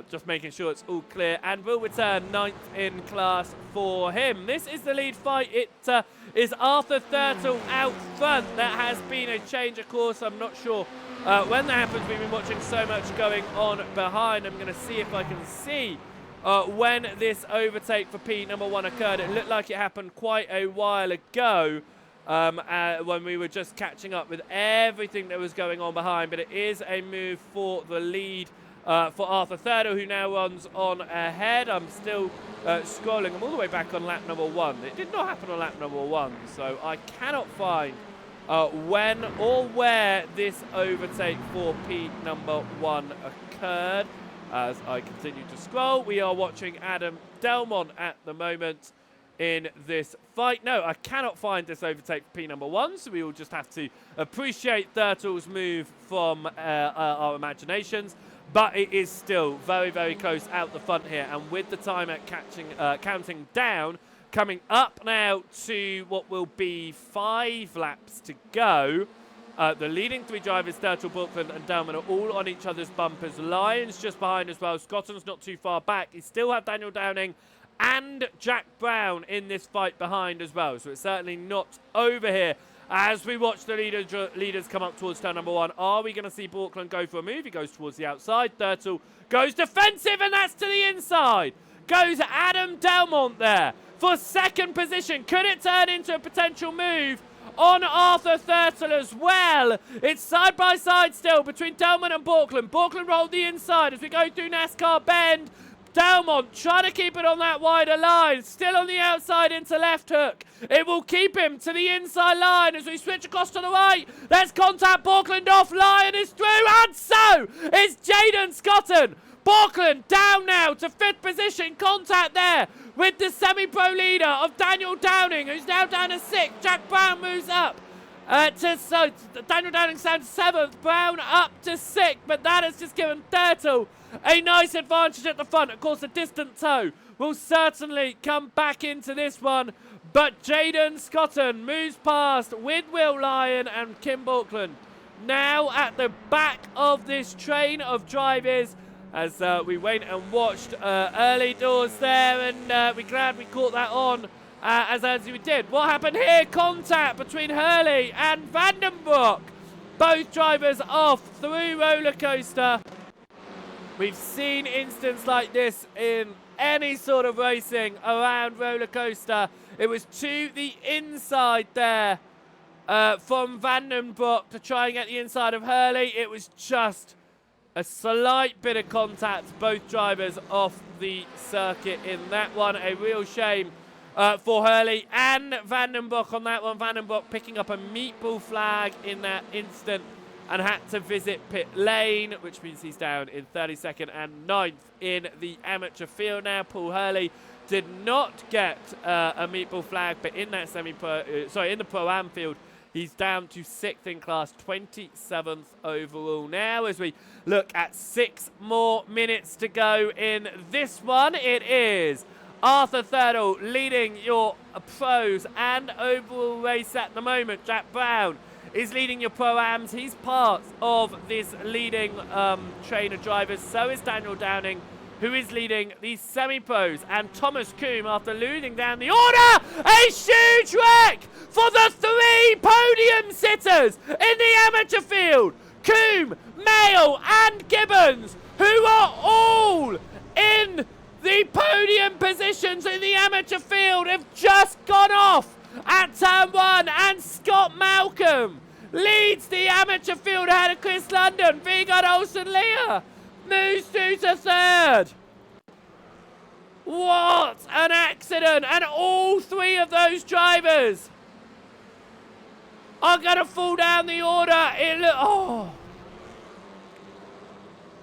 Just making sure it's all clear. And will return 9th in class for him. This is the lead fight. It is Arthur Thurtle out front. There has been a change, of course. I'm not sure when that happens. We've been watching so much going on behind. I'm going to see if I can see when this overtake for P number 1 occurred. It looked like it happened quite a while ago. When we were just catching up with everything that was going on behind. But it is a move for the lead for Arthur Thurtle, who now runs on ahead. I'm still scrolling. I'm all the way back on lap number 1. It did not happen on lap number 1, so I cannot find when or where this overtake for P number 1 occurred. As I continue to scroll, we are watching Adam Delmont at the moment in this fight. No, I cannot find this overtake for P number 1, so we will just have to appreciate Thurtle's move from our imaginations. But it is still very, very close out the front here. And with the timer counting down, coming up now to what will be 5 laps to go, The leading 3 drivers, Turtle, Brooklyn and Delman, are all on each other's bumpers. Lyons just behind as well. Scotton's not too far back. He still have Daniel Downing and Jack Brown in this fight behind as well. So it's certainly not over here. As we watch the leaders come up towards turn number 1, are we going to see Brooklyn go for a move? He goes towards the outside. Turtle goes defensive, and that's to the inside. Goes Adam Delmont there for second position. Could it turn into a potential move on Arthur Thurtle as well? It's side by side still between Delmont and Borkland. Borkland rolled the inside as we go through NASCAR Bend. Delmont trying to keep it on that wider line. Still on the outside into left hook. It will keep him to the inside line as we switch across to the right. There's contact. Borkland off. Lyon is through. And so it's Jaden Scotton. Borkland down now to 5th position. Contact there with the semi-pro leader of Daniel Downing, who's now down to 6th. Jack Brown moves up. Daniel Downing down to 7th. Brown up to 6th. But that has just given Turtle a nice advantage at the front. Of course, the distant toe will certainly come back into this one. But Jaden Scotton moves past with Will Lyon and Kim Borkland. Now at the back of this train of drivers as we wait and watched early doors there. And we're glad we caught that on as we did. What happened here? Contact between Hurley and Vandenbroek. Both drivers off through roller coaster. We've seen instances like this in any sort of racing around roller coaster. It was to the inside there from Vandenbroek to try and get the inside of Hurley. It was just a slight bit of contact. Both drivers off the circuit in that one. A real shame for Hurley and Vandenbroek on that one. Vandenbroek picking up a meatball flag in that instant and had to visit pit lane, which means he's down in 32nd and 9th in the amateur field now. Paul Hurley did not get a meatball flag, but in that in the pro-am field, he's down to 6th in class, 27th overall. Now, as we look at 6 more minutes to go in this one, it is Arthur Thurtle leading your pros and overall race at the moment. Jack Brown is leading your pro-ams. He's part of this leading train of drivers. So is Daniel Downing, who is leading the semi-pros. And Thomas Coombe, after losing down the order, a huge wreck for the 3 podium sitters in the amateur field. Coombe, Mayle and Gibbons, who are all in the podium positions in the amateur field, have just gone off at turn 1. And Scott Malcolm leads the amateur field ahead of Chris London. Vigard Olsen-Leah moves through to 3rd. What an accident. And all 3 of those drivers are going to fall down the order.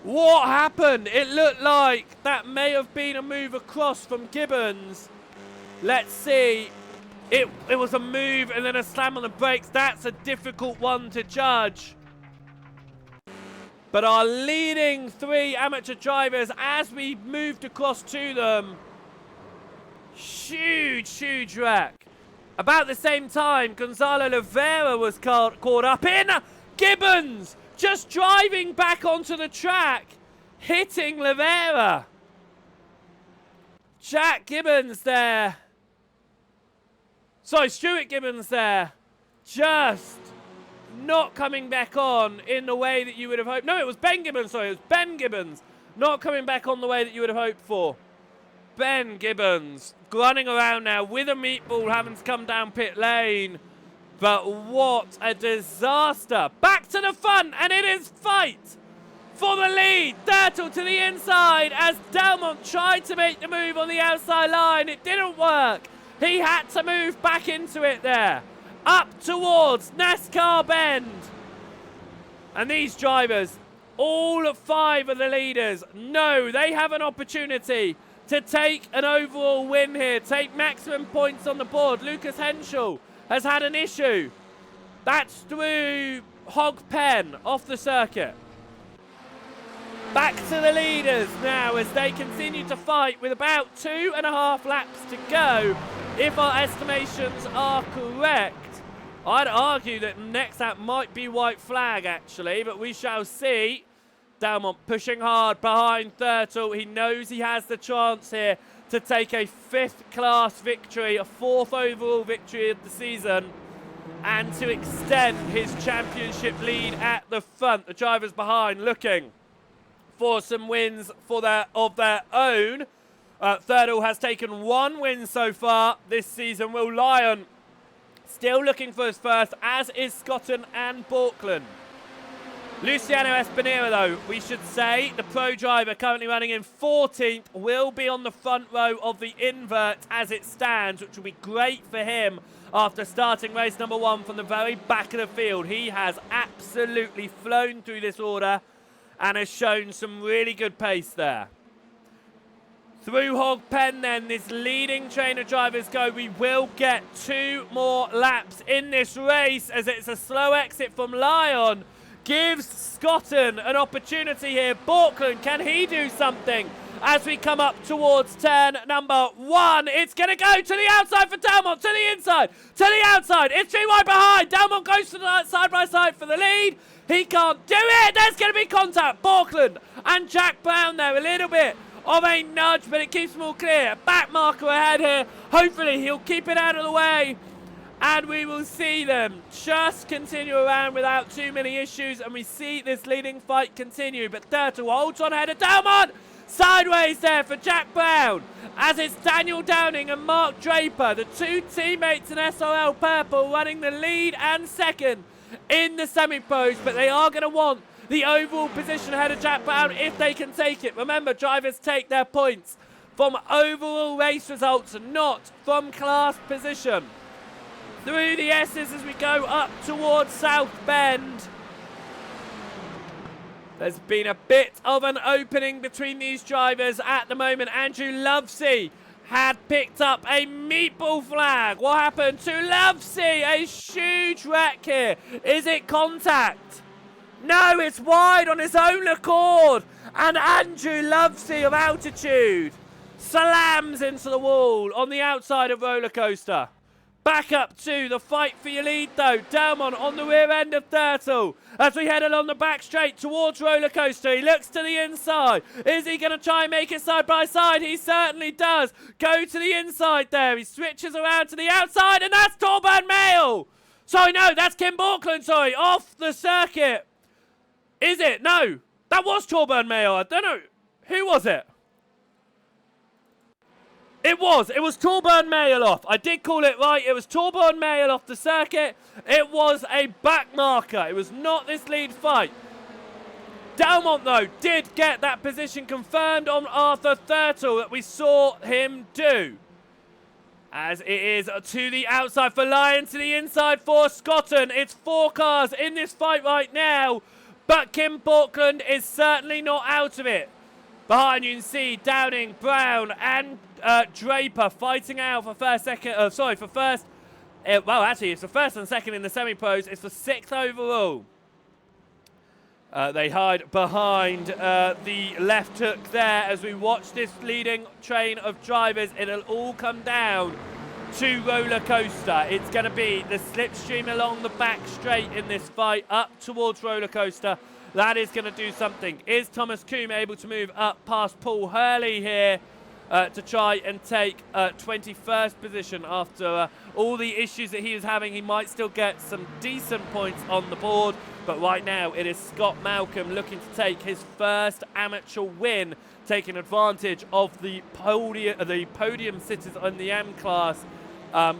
What happened? It looked like that may have been a move across from Gibbons. Let's see. It was a move and then a slam on the brakes. That's a difficult one to judge. But our leading 3 amateur drivers, as we moved across to them, huge wreck. About the same time, Gonzalo Oliveira was caught up in. Gibbons just driving back onto the track, hitting Oliveira. Jack Gibbons there. Sorry, Stuart Gibbons there. Just not coming back on in the way that you would have hoped. No, it was Ben Gibbons. Sorry, it was Ben Gibbons. Not coming back on the way that you would have hoped for. Ben Gibbons running around now with a meatball, having to come down pit lane. But what a disaster. Back to the front, and it is fight for the lead. Thurtle to the inside as Delmont tried to make the move on the outside line. It didn't work. He had to move back into it there. Up towards NASCAR Bend. And these drivers, all 5 of the leaders, know they have an opportunity to take an overall win here. Take maximum points on the board. Lucas Henschel has had an issue. That's through Hog Pen off the circuit. Back to the leaders now as they continue to fight with about 2.5 laps to go. If our estimations are correct, I'd argue that next out might be white flag, actually, but we shall see. Dalmont pushing hard behind Thurtle. He knows he has the chance here to take a 5th class victory, a 4th overall victory of the season, and to extend his championship lead at the front. The drivers behind looking for some wins of their own. Thurtle has taken 1 win so far this season. Will Lyon still looking for his first, as is Scotton and Borkland. Luciano Espinera, though, we should say, the pro driver currently running in 14th, will be on the front row of the invert as it stands, which will be great for him after starting race number 1 from the very back of the field. He has absolutely flown through this order and has shown some really good pace there. Through Hog Pen then, this leading train of drivers go. We will get 2 more laps in this race as it's a slow exit from Lyon. Gives Scotton an opportunity here. Borkland, can he do something as we come up towards turn number 1? It's going to go to the outside for Dalmont, to the inside, to the outside. It's 3 wide behind. Dalmont goes to the side by side for the lead. He can't do it. There's going to be contact. Borkland and Jack Brown there. A little bit of a nudge, but it keeps them all clear. Back marker ahead here. Hopefully he'll keep it out of the way. And we will see them just continue around without too many issues. And we see this leading fight continue. But Thurtle holds on ahead of Dalmont. Sideways there for Jack Brown. As it's Daniel Downing and Mark Draper, the 2 teammates in SRL Purple, running the lead and second in the semi-pros. But they are going to want the overall position ahead of Jack Brown if they can take it. Remember, drivers take their points from overall race results, not from class position. Through the S's as we go up towards South Bend. There's been a bit of an opening between these drivers at the moment. Andrew Lovesey had picked up a meatball flag. What happened to Lovesey? A huge wreck here. Is it contact? No, it's wide on his own accord. And Andrew Lovesey of Altitude slams into the wall on the outside of Roller Coaster. Back up to the fight for your lead, though. Dalmont on the rear end of Thurtle as we head along the back straight towards Roller Coaster. He looks to the inside. Is he going to try and make it side by side? He certainly does. Go to the inside there. He switches around to the outside, and that's Torburn Mail. Sorry, no, that's Kim Borkland, sorry, off the circuit. Is it? No, that was Torburn Mail. I don't know. Who was it? It was Torburn Mail off. I did call it right. It was Torburn Mail off the circuit. It was a back marker. It was not this lead fight. Dalmont, though, did get that position confirmed on Arthur Thurtle that we saw him do. As it is to the outside for Lyon, to the inside for Scotton. It's 4 cars in this fight right now, but Kim Borkland is certainly not out of it. Behind you can see Downing, Brown and Draper fighting out for first, second, for first. Well, actually, it's the first and second in the semi-pros. It's the 6th overall. They hide behind the left hook there as we watch this leading train of drivers. It'll all come down to Roller Coaster. It's going to be the slipstream along the back straight in this fight up towards Roller Coaster. That is going to do something. Is Thomas Coombe able to move up past Paul Hurley here to try and take 21st position after all the issues that he was having? He might still get some decent points on the board, but right now it is Scott Malcolm looking to take his first amateur win, taking advantage of the podium sitters in the M class.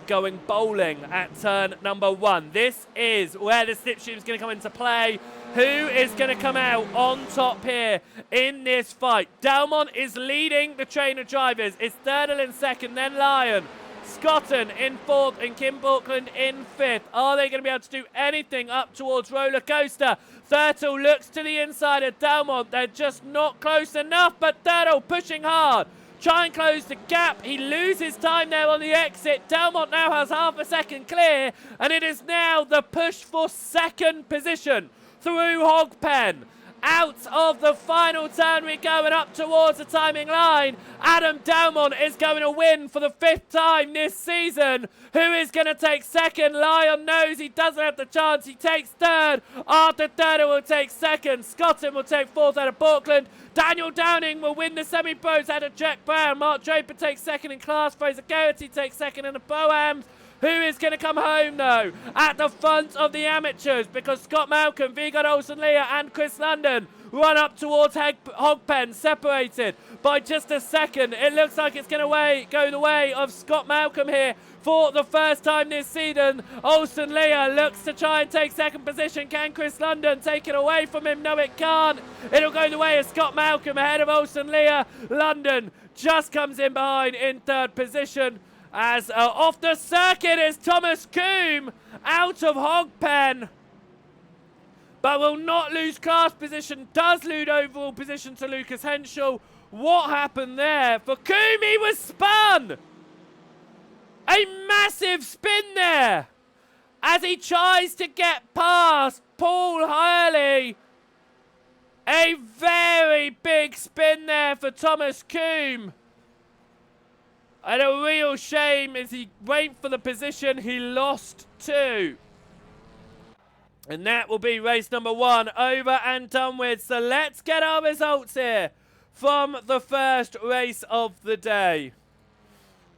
Going bowling at turn number 1. This is where the slipstream is going to come into play. Who is going to come out on top here in this fight? Dalmont is leading the train of drivers. It's Thurtle in second, then Lyon. Scotton in 4th and Kim Borkland in 5th. Are they going to be able to do anything up towards Roller Coaster? Thurtle looks to the inside of Dalmont. They're just not close enough, but Thurtle pushing hard. Try and close the gap. He loses time there on the exit. Dalmont now has half a second clear, and it is now the push for second position through Hog Pen out of the final turn we go and up towards the timing line. Adam Dalmont is going to win for the 5th time this season. Who is going to take second? Lyon knows he doesn't have the chance. He takes third. Arthur Thurder will take second. Scotton will take fourth out of Portland. Daniel Downing will win the semi-pros out of Jack Brown. Mark Draper takes second in class. Fraser Garrity takes second in the Pro-Ams. Who is going to come home, though, at the front of the amateurs? Because Scott Malcolm, Vigard Olsen-Leah and Chris London run up towards Hogpen, separated by just a second. It looks like it's going to go the way of Scott Malcolm here for the first time this season. Olsen-Leah looks to try and take second position. Can Chris London take it away from him? No, it can't. It'll go the way of Scott Malcolm ahead of Olsen-Leah. London just comes in behind in third position. As off the circuit is Thomas Coombe out of Hogpen. But will not lose class position. Does lose overall position to Lucas Henschel. What happened there? For Coombe, he was spun. A massive spin there. As he tries to get past Paul Hurley. A very big spin there for Thomas Coombe. And a real shame as he went for the position he lost to. And that will be race number 1 over and done with. So let's get our results here from the first race of the day.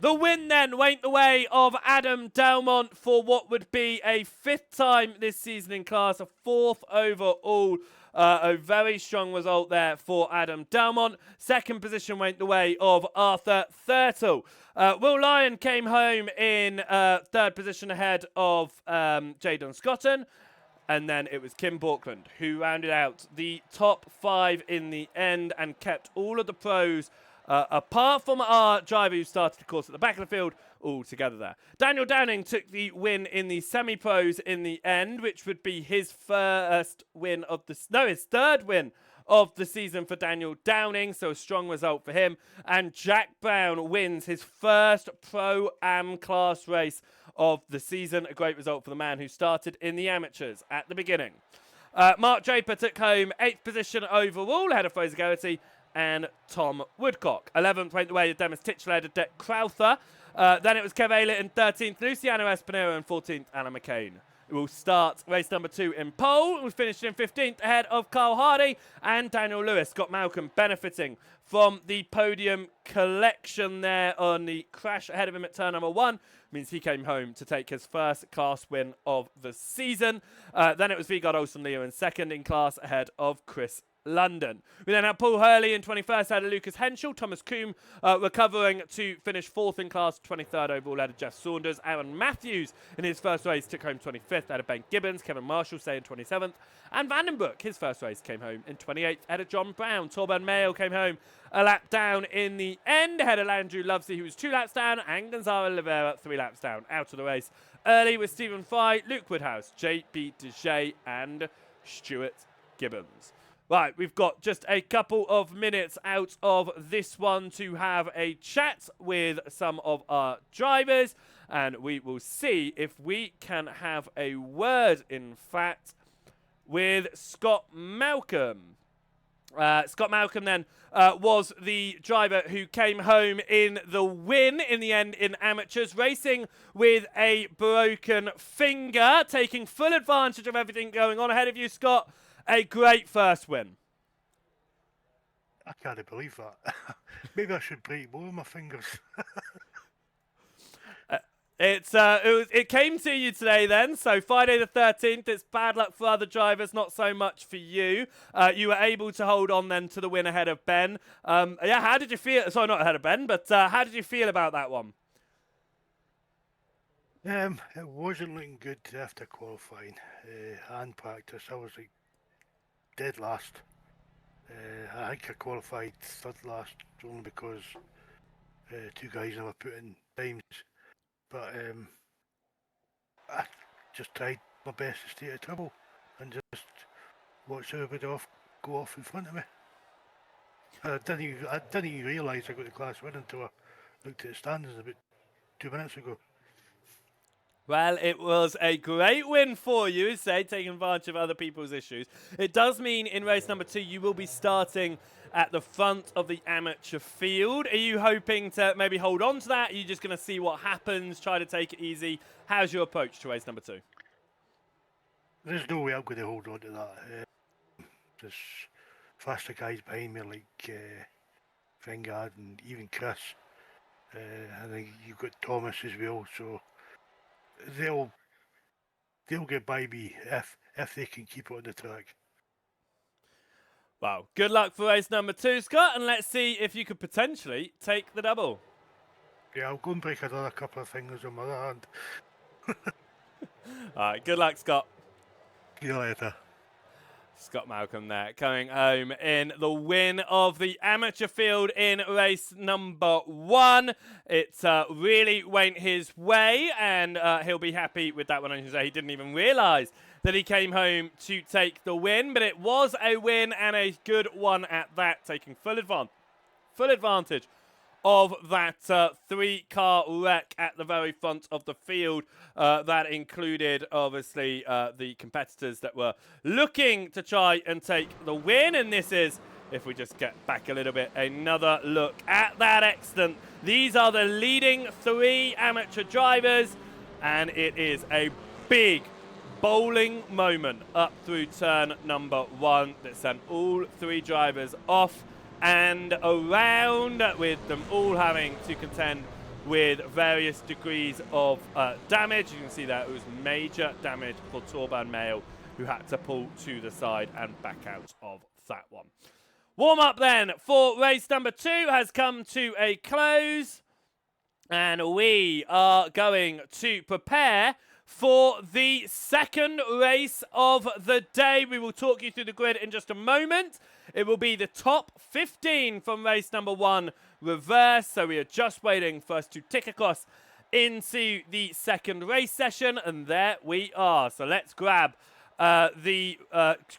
The win then went the way of Adam Dalmont for what would be a 5th time this season in class, a 4th overall. A very strong result there for Adam Dalmont. Second position went the way of Arthur Thurtle. Will Lyon came home in third position ahead of Jadon Scotton. And then it was Kim Borkland who rounded out the top 5 in the end and kept all of the pros, apart from our driver who started the course at the back of the field, all together there. Daniel Downing took the win in the semi-pros in the end, which would be his his third win of the season for Daniel Downing, so a strong result for him. And Jack Brown wins his first Pro-Am class race of the season. A great result for the man who started in the amateurs at the beginning. Mark Draper took home 8th position overall, ahead of Fraser Garrity and Tom Woodcock. 11th went the way of Demis Titchler and Dec Crowther. Then it was Kev Aylett in 13th, Luciano Espinero in 14th, Anna McCain. We'll start race number 2 in pole. We finished in 15th ahead of Carl Hardy and Daniel Lewis. Scott Malcolm benefiting from the podium collection there on the crash ahead of him at turn number 1. Means he came home to take his first class win of the season. Then it was Vigard Olsen-Leah in 2nd in class ahead of Chris London. We then had Paul Hurley in 21st out of Lucas Henschel. Thomas Coombe recovering to finish 4th in class, 23rd overall out of Jeff Saunders. Aaron Matthews in his first race took home 25th out of Ben Gibbons. Kevin Marshall staying 27th. And Vandenbroek, his first race, came home in 28th out of John Brown. Torben Mayo came home a lap down in the end ahead of Andrew Lovesey, who was 2 laps down, and Gonzalo Oliveira 3 laps down out of the race. Early with Stephen Fry, Luke Woodhouse, JB Dejay and Stuart Gibbons. Right, we've got just a couple of minutes out of this one to have a chat with some of our drivers, and we will see if we can have a word, in fact, with Scott Malcolm. Scott Malcolm then was the driver who came home in the win in the end in amateurs, racing with a broken finger, taking full advantage of everything going on ahead of you, Scott. A great first win. I can't believe that. Maybe I should break more of my fingers. It came to you today then, so Friday the 13th, it's bad luck for other drivers, not so much for you. You were able to hold on then to the win ahead of Ben. Yeah, how did you feel? Sorry, not ahead of Ben, but how did you feel about that one? It wasn't looking good after qualifying and practice. I was like dead last. I think I qualified 3rd last only because 2 guys never put in times. But I just tried my best to stay out of trouble and just watch everybody go off in front of me. I didn't even realise I got the class win until I looked at the standings about 2 minutes ago. Well, it was a great win for you, say, taking advantage of other people's issues. It does mean in race number 2 you will be starting at the front of the amateur field. Are you hoping to maybe hold on to that? Are you just going to see what happens, try to take it easy? How's your approach to race number 2? There's no way I'm going to hold on to that. There's faster guys behind me like Fingard and even Chris. I think you've got Thomas as well, so they'll get by me if they can keep it on the track. Well, good luck for race number 2, Scott, and let's see if you could potentially take the double. Yeah, I'll go and break another couple of fingers on my other hand. All right, good luck, Scott. See you later. Scott Malcolm there, coming home in the win of the amateur field in race number 1. It really went his way, and he'll be happy with that one. I should say he didn't even realise that he came home to take the win, but it was a win and a good one at that, taking full advantage of that 3-car wreck at the very front of the field. That included, obviously, the competitors that were looking to try and take the win. And this is, if we just get back a little bit, another look at that accident. These are the leading 3 amateur drivers, and it is a big bowling moment up through turn number 1 that sent all 3 drivers off and around, with them all having to contend with various degrees of damage. You can see that it was major damage for Torban Mail, who had to pull to the side and back out of that one. Warm up then for race number 2 has come to a close, and we are going to prepare for the second race of the day. We will talk you through the grid in just a moment. It will be the top 15 from race number 1 reverse. So we are just waiting for us to tick across into the second race session. And there we are. So let's grab the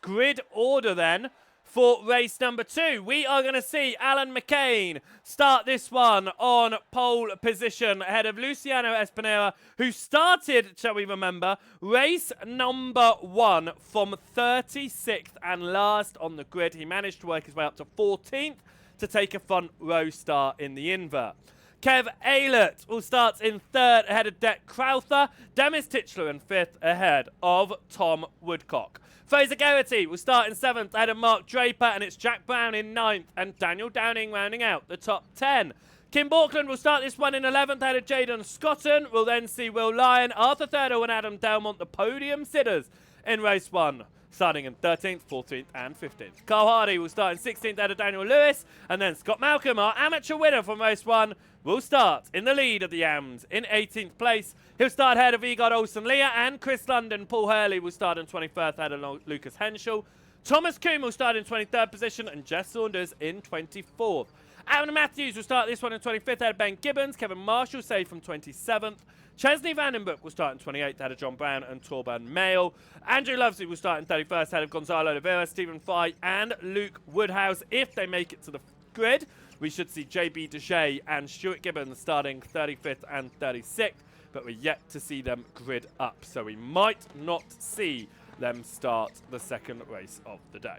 grid order then for race number 2. We are going to see Alan McCain start this one on pole position ahead of Luciano Espinera, who started, shall we remember, race number 1 from 36th and last on the grid. He managed to work his way up to 14th to take a front row start in the invert. Kev Aylett will start in 3rd ahead of Dec Crowther. Demis Titchler in 5th ahead of Tom Woodcock. Fraser Geraghty will start in 7th ahead of Mark Draper, and it's Jack Brown in 9th and Daniel Downing rounding out the top 10. Kim Borkland will start this one in 11th ahead of Jayden Scotton. We'll then see Will Lyon, Arthur Thurdo and Adam Delmont, the podium sitters in race 1, starting in 13th, 14th and 15th. Carl Hardy will start in 16th ahead of Daniel Lewis, and then Scott Malcolm, our amateur winner from race 1, will start in the lead of the AMs in 18th place. He'll start ahead of Igor Olsen-Leah, and Chris London. Paul Hurley will start in 21st ahead of Lucas Henschel. Thomas Kuhn will start in 23rd position, and Jess Saunders in 24th. Aaron Matthews will start this one in 25th ahead of Ben Gibbons. Kevin Marshall saved from 27th. Chesney Vandenbroek will start in 28th ahead of John Brown and Torban Mail. Andrew Lovesley will start in 31st ahead of Gonzalo Oliveira, Stephen Fry and Luke Woodhouse. If they make it to the grid, we should see JB Deshea and Stuart Gibbons starting 35th and 36th, but we're yet to see them grid up, so we might not see them start the second race of the day.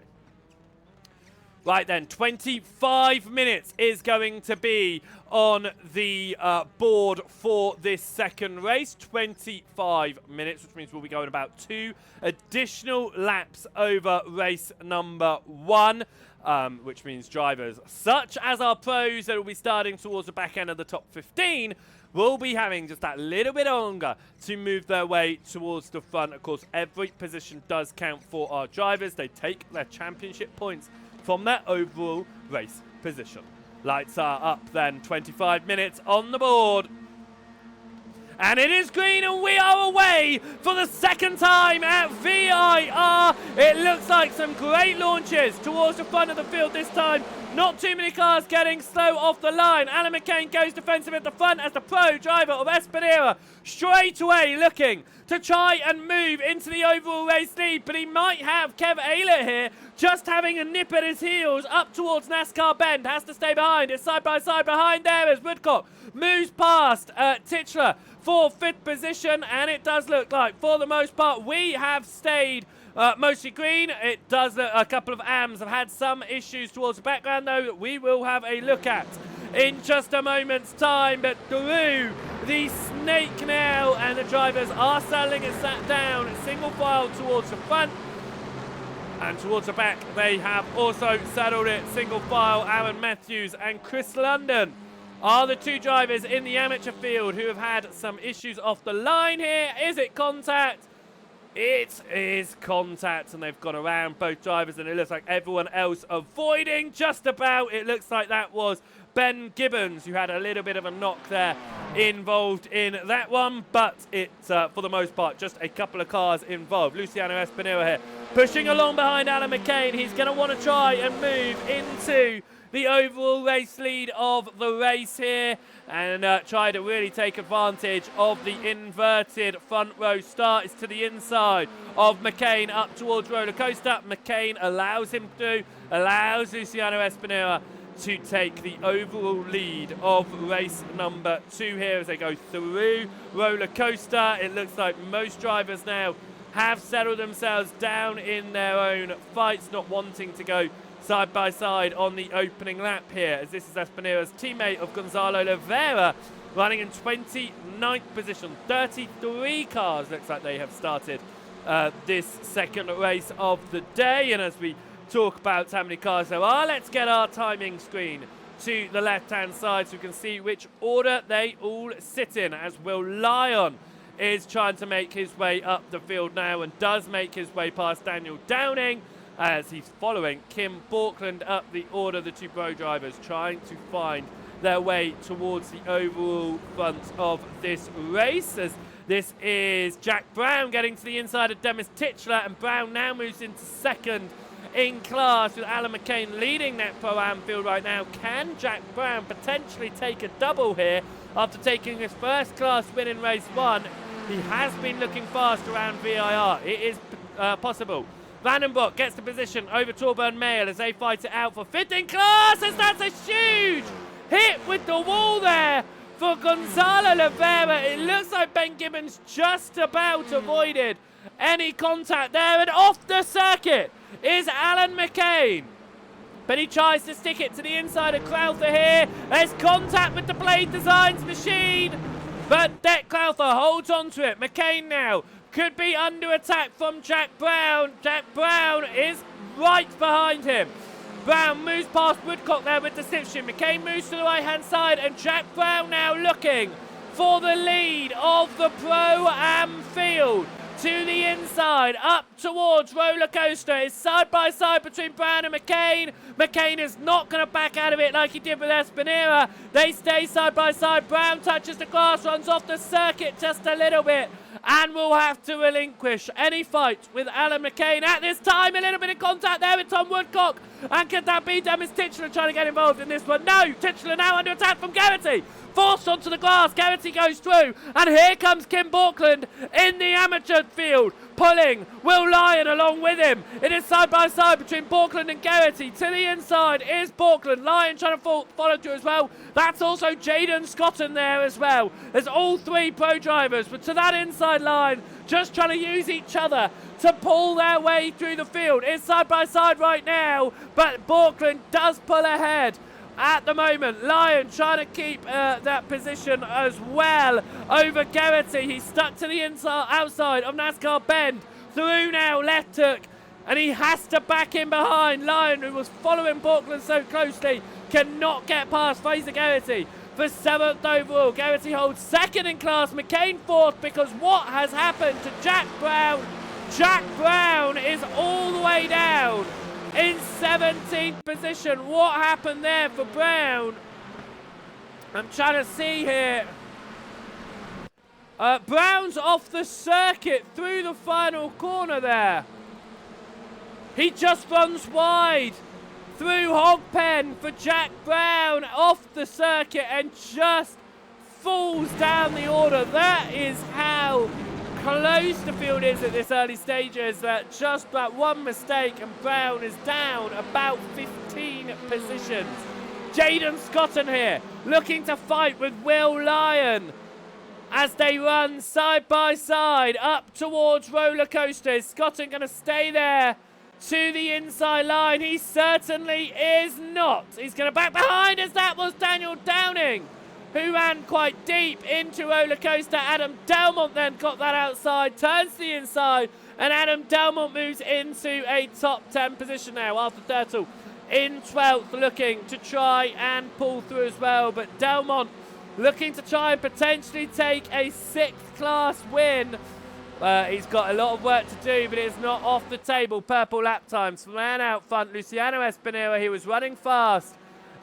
Right then, 25 minutes is going to be on the board for this second race. 25 minutes, which means we'll be going about 2 additional laps over race number 1. Which means drivers such as our pros that will be starting towards the back end of the top 15 will be having just that little bit longer to move their way towards the front. Of course, every position does count for our drivers. They take their championship points from their overall race position. Lights are up then, 25 minutes on the board. And it is green, and we are away for the second time at VIR. It looks like some great launches towards the front of the field this time. Not too many cars getting slow off the line. Alan McCain goes defensive at the front as the pro driver of Espinera straight away looking to try and move into the overall race lead, but he might have Kev Aylett here just having a nip at his heels up towards NASCAR Bend. Has to stay behind. It's side by side behind there as Woodcock moves past Titchler for 5th position. And it does look like, for the most part, we have stayed mostly green. It does look a couple of AMs have had some issues towards the background, though, that we will have a look at in just a moment's time. But through the snake now, and the drivers are settling it sat down, single file towards the front. And towards the back, they have also settled it single file. Aaron Matthews and Chris London are the 2 drivers in the amateur field who have had some issues off the line here. Is it contact? It is contact, and they've gone around both drivers, and it looks like everyone else avoiding just about. It looks like that was Ben Gibbons, who had a little bit of a knock there involved in that one, but it's for the most part just a couple of cars involved. Luciano Espinera here pushing along behind Alan McCain. He's going to want to try and move into the overall race lead of the race here, and try to really take advantage of the inverted front row start. It's to the inside of McCain up towards Roller Coaster. McCain allows him to, allows Luciano Espinera to take the overall lead of race number 2 here as they go through Roller Coaster. It looks like most drivers now have settled themselves down in their own fights, not wanting to go side by side on the opening lap here, as this is Espinera's teammate of Gonzalo Oliveira, running in 29th position. 33 cars looks like they have started this second race of the day, and as we talk about how many cars there are, let's get our timing screen to the left hand side so we can see which order they all sit in, as Will Lyon is trying to make his way up the field now and does make his way past Daniel Downing as he's following Kim Borkland up the order. The 2 pro drivers trying to find their way towards the overall front of this race, as this is Jack Brown getting to the inside of Demis Titchler, and Brown now moves into 2nd in class with Alan McCain leading that Pro-Am field right now. Can Jack Brown potentially take a double here after taking his first class win in race 1? He has been looking fast around VIR. It is possible. Vandenbroek gets the position over Torburn Mail as they fight it out for 5th in class, as that's a huge hit with the wall there for Gonzalo Oliveira. It looks like Ben Gibbons just about avoided any contact there, and off the circuit is Alan McCain. But he tries to stick it to the inside of Crowther here. There's contact with the Blade Designs machine, but Deck Crowther holds on to it. McCain now could be under attack from Jack Brown. Jack Brown is right behind him. Brown moves past Woodcock there with the slipstream. McCain moves to the right-hand side, and Jack Brown now looking for the lead of the Pro-Am field. To the inside, up towards Roller Coaster. It's side by side between Brown and McCain. McCain is not going to back out of it like he did with Espinera. They stay side by side. Brown touches the glass, runs off the circuit just a little bit, and will have to relinquish any fight with Alan McCain. At this time, a little bit of contact there with Tom Woodcock. And could that be Demis Titchler trying to get involved in this one? No, Titchler now under attack from Garrity. Forced onto the glass, Garrity goes through, and here comes Kim Borkland in the amateur field, pulling Will Lyon along with him. It is side by side between Borkland and Garrity. To the inside is Borkland. Lyon trying to follow through as well. That's also Jaden Scotton there as well. There's all 3 pro drivers, but to that inside line, just trying to use each other to pull their way through the field. It's side by side right now, but Borkland does pull ahead. At the moment, Lyon trying to keep that position as well over Garrity. He's stuck to the outside of NASCAR Bend. Through now, left hook, and he has to back in behind. Lyon, who was following Borkland so closely, cannot get past Fraser Garrity for 7th overall. Garrity holds 2nd in class, McCain 4th, because what has happened to Jack Brown? Jack Brown is all the way down in 17th position. What happened there for Brown? I'm trying to see here. Brown's off the circuit through the final corner there. He just runs wide through Hogpen for Jack Brown off the circuit and just falls down the order. That is how close the field is at this early stages that just that one mistake and Brown is down about 15 positions. Jaden Scotton here, looking to fight with Will Lyon as they run side by side up towards roller coasters. Scotton going to stay there to the inside line. He certainly is not. He's going to back behind as that was Daniel Downing, who ran quite deep into roller coaster. Adam Delmont then got that outside, turns to the inside, and Adam Delmont moves into a top 10 position now. Arthur Turtle in 12th, looking to try and pull through as well, but Delmont looking to try and potentially take a 6th class win. He's got a lot of work to do, but it's not off the table. Purple lap times. Man out front, Luciano Espinera. He was running fast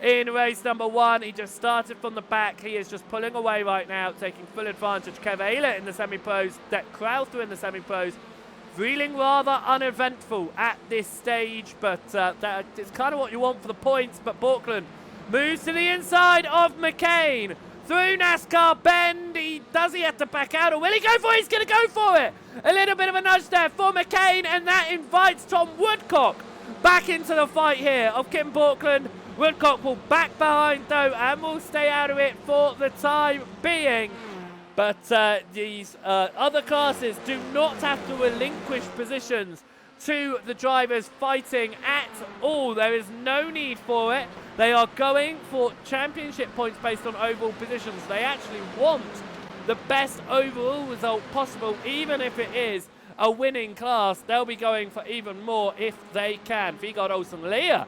in race number 1. He just started from the back. He is just pulling away right now, taking full advantage. Kev Ayler in the semi-pros. Deck Crowther in the semi-pros. Feeling rather uneventful at this stage, but it's kind of what you want for the points. But Borkland moves to the inside of McCain. Through NASCAR bend, does he have to back out, or will he go for it? He's going to go for it. A little bit of a nudge there for McCain, and that invites Tom Woodcock back into the fight here of Kim Borkland. Woodcock will back behind, though, and will stay out of it for the time being. But these other classes do not have to relinquish positions to the drivers fighting at all. There is no need for it. They are going for championship points based on overall positions. They actually want the best overall result possible, even if it is a winning class. They'll be going for even more if they can. Vigard Olsen Leah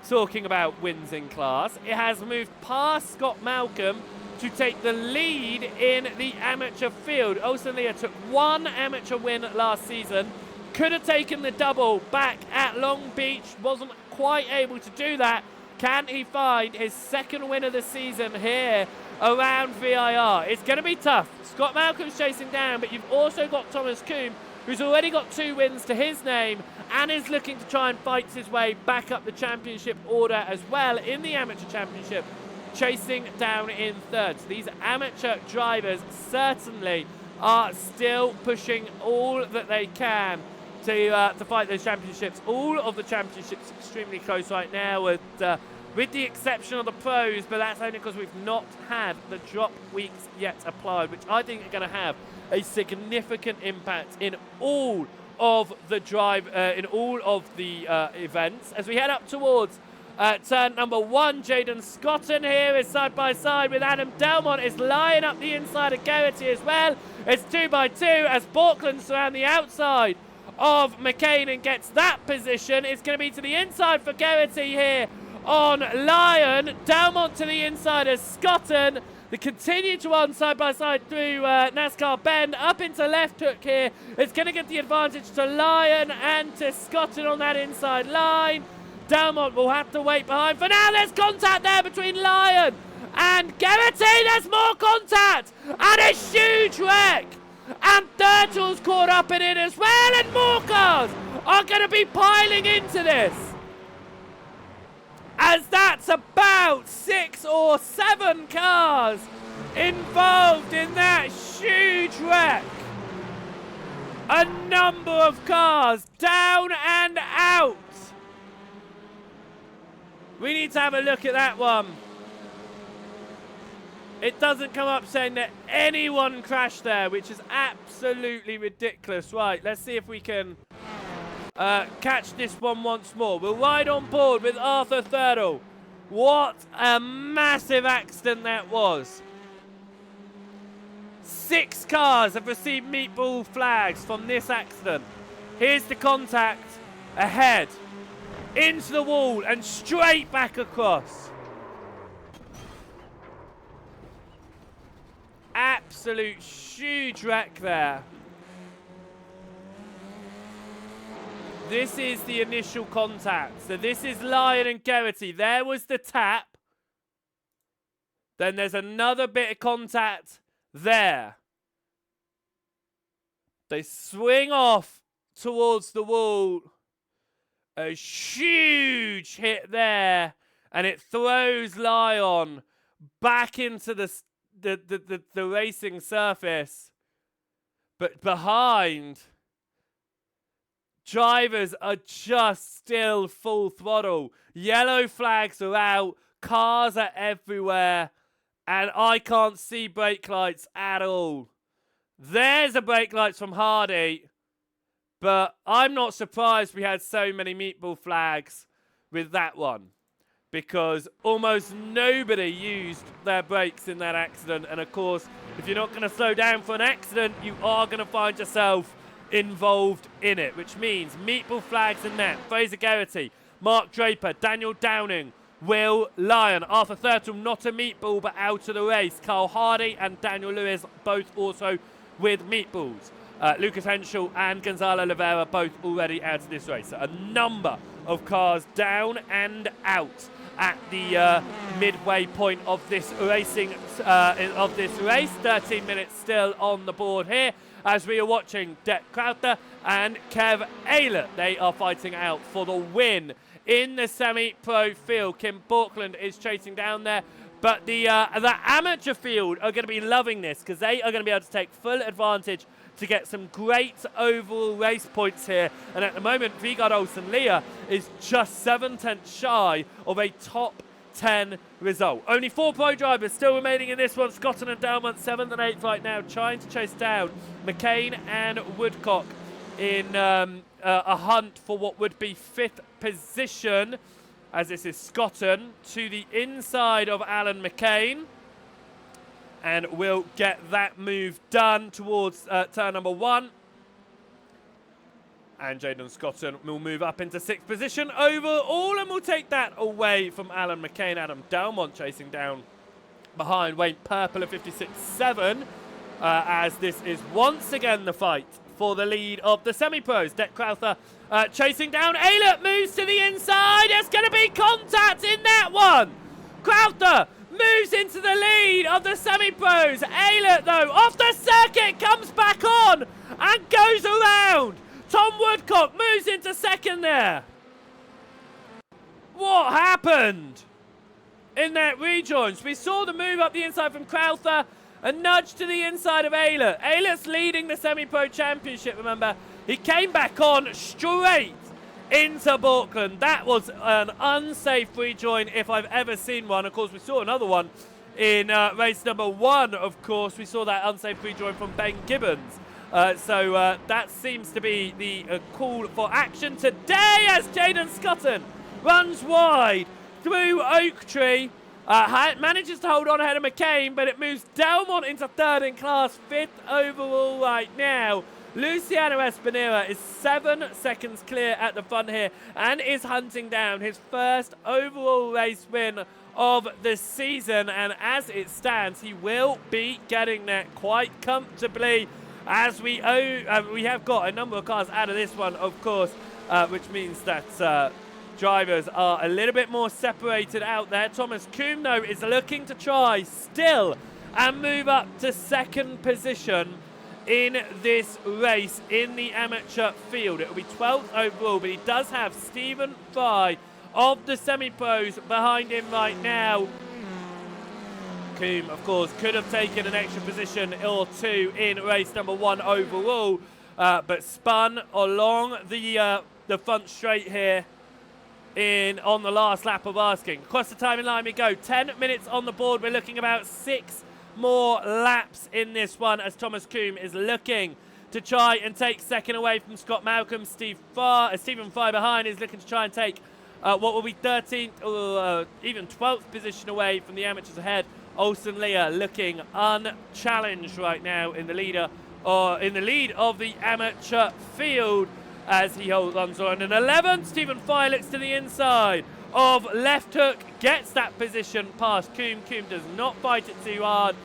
talking about wins in class. It has moved past Scott Malcolm to take the lead in the amateur field. Olsen Leah took one amateur win last season. Could have taken the double back at Long Beach. Wasn't quite able to do that. Can he find his second win of the season here around VIR? It's going to be tough. Scott Malcolm's chasing down, but you've also got Thomas Coombe, who's already got 2 wins to his name and is looking to try and fight his way back up the championship order as well in the amateur championship, chasing down in 3rd. So these amateur drivers certainly are still pushing all that they can to fight those championships. All of the championships extremely close right now, with the exception of the pros, but that's only because we've not had the drop weeks yet applied, which I think are going to have a significant impact in all of the events. As we head up towards turn number 1, Jaden Scotton here is side by side with Adam Delmont. Is lying up the inside of Garrity as well. It's 2 by 2 as Borkland's around the outside of McCain and gets that position. It's going to be to the inside for Garrity here on Lyon. Delmont to the inside of Scotton. They continue to run side by side through NASCAR bend up into left hook here. It's going to get the advantage to Lyon and to Scotton on that inside line. Delmont will have to wait behind. For now, there's contact there between Lyon and Garrity. There's more contact and a huge wreck. And Turtle's caught up in it as well, and more cars are going to be piling into this, as that's about 6 or 7 cars involved in that huge wreck. A number of cars down and out. We need to have a look at that one. It doesn't come up saying that anyone crashed there, which is absolutely ridiculous. Right, let's see if we can catch this one once more. We'll ride on board with Arthur Thurdle. What a massive accident that was. 6 cars have received meatball flags from this accident. Here's the contact ahead, into the wall and straight back across. Absolute huge wreck there. This is the initial contact. So this is Lyon and Garrity. There was the tap. Then there's another bit of contact there. They swing off towards the wall. A huge hit there. And it throws Lyon back into the racing surface. But behind, drivers are just still full throttle. Yellow flags are out. Cars are everywhere. And I can't see brake lights at all. There's the brake lights from Hardy. But I'm not surprised we had so many meatball flags with that one. Because almost nobody used their brakes in that accident. And of course, if you're not going to slow down for an accident, you are going to find yourself involved in it. Which means meatball flags in net. Fraser Geraghty, Mark Draper, Daniel Downing, Will Lyon. Arthur Thurtle, not a meatball, but out of the race. Carl Hardy and Daniel Lewis, both also with meatballs. Lucas Henschel and Gonzalo Oliveira, both already out of this race. So a number of cars down and out at the midway point of this racing, of this race. 13 minutes still on the board here as we are watching Det Crowther and Kev Aylett. They are fighting out for the win in the semi-pro field. Kim Borkland is chasing down there. But the amateur field are going to be loving this because they are going to be able to take full advantage to get some great overall race points here. And at the moment, Vigard Olsen Leah is just 7/10 shy of a top 10 result. Only 4 pro drivers still remaining in this one. Scotton and Dalmont 7th and 8th right now, trying to chase down McCain and Woodcock in a hunt for what would be 5th position, as this is Scotton to the inside of Alan McCain. And we'll get that move done towards turn number 1. And Jaden Scotton will move up into 6th position overall, and we'll take that away from Alan McCain. Adam Dalmont chasing down behind Wayne Purple of 56.7, as this is once again the fight for the lead of the semi-pros. Det Crowther chasing down. Aylett moves to the inside. There's going to be contact in that one. Crowther moves into the lead of the semi-pros. Aylett, though, off the circuit, comes back on and goes around. Tom Woodcock moves into 2nd there. What happened in that rejoins? We saw the move up the inside from Crowther, a nudge to the inside of Aylett. Aylett's leading the semi-pro championship, remember. He came back on straight into Borkland. That was an unsafe rejoin if I've ever seen one. Of course, we saw another one in race number 1, of course. We saw that unsafe rejoin from Ben Gibbons. So that seems to be the call for action today as Jaden Scotton runs wide through Oak Tree. Manages to hold on ahead of McCain, but it moves Delmont into 3rd in class, 5th overall right now. Luciano Espinera is 7 seconds clear at the front here and is hunting down his first overall race win of the season. And as it stands, he will be getting there quite comfortably, as we have got a number of cars out of this one, of course, which means that drivers are a little bit more separated out there. Thomas Kuhn, though, is looking to try still and move up to 2nd position in this race in the amateur field. It will be 12th overall, but he does have Stephen Fry of the semi-pros behind him right now. Coombe, of course, could have taken an extra position or 2 in race number 1 overall, but spun along the front straight here on the last lap of asking. Across the timing line we go. 10 minutes on the board. We're looking about 6 more laps in this one as Thomas Coombe is looking to try and take 2nd away from Scott Malcolm. Stephen Fry behind is looking to try and take what will be 13th or even 12th position away from the amateurs ahead. Olsen Leah looking unchallenged right now in the lead of the amateur field as he holds on. And 11th, Stephen Fry looks to the inside of Left Hook, gets that position past Coombe. Coombe does not fight it too hard,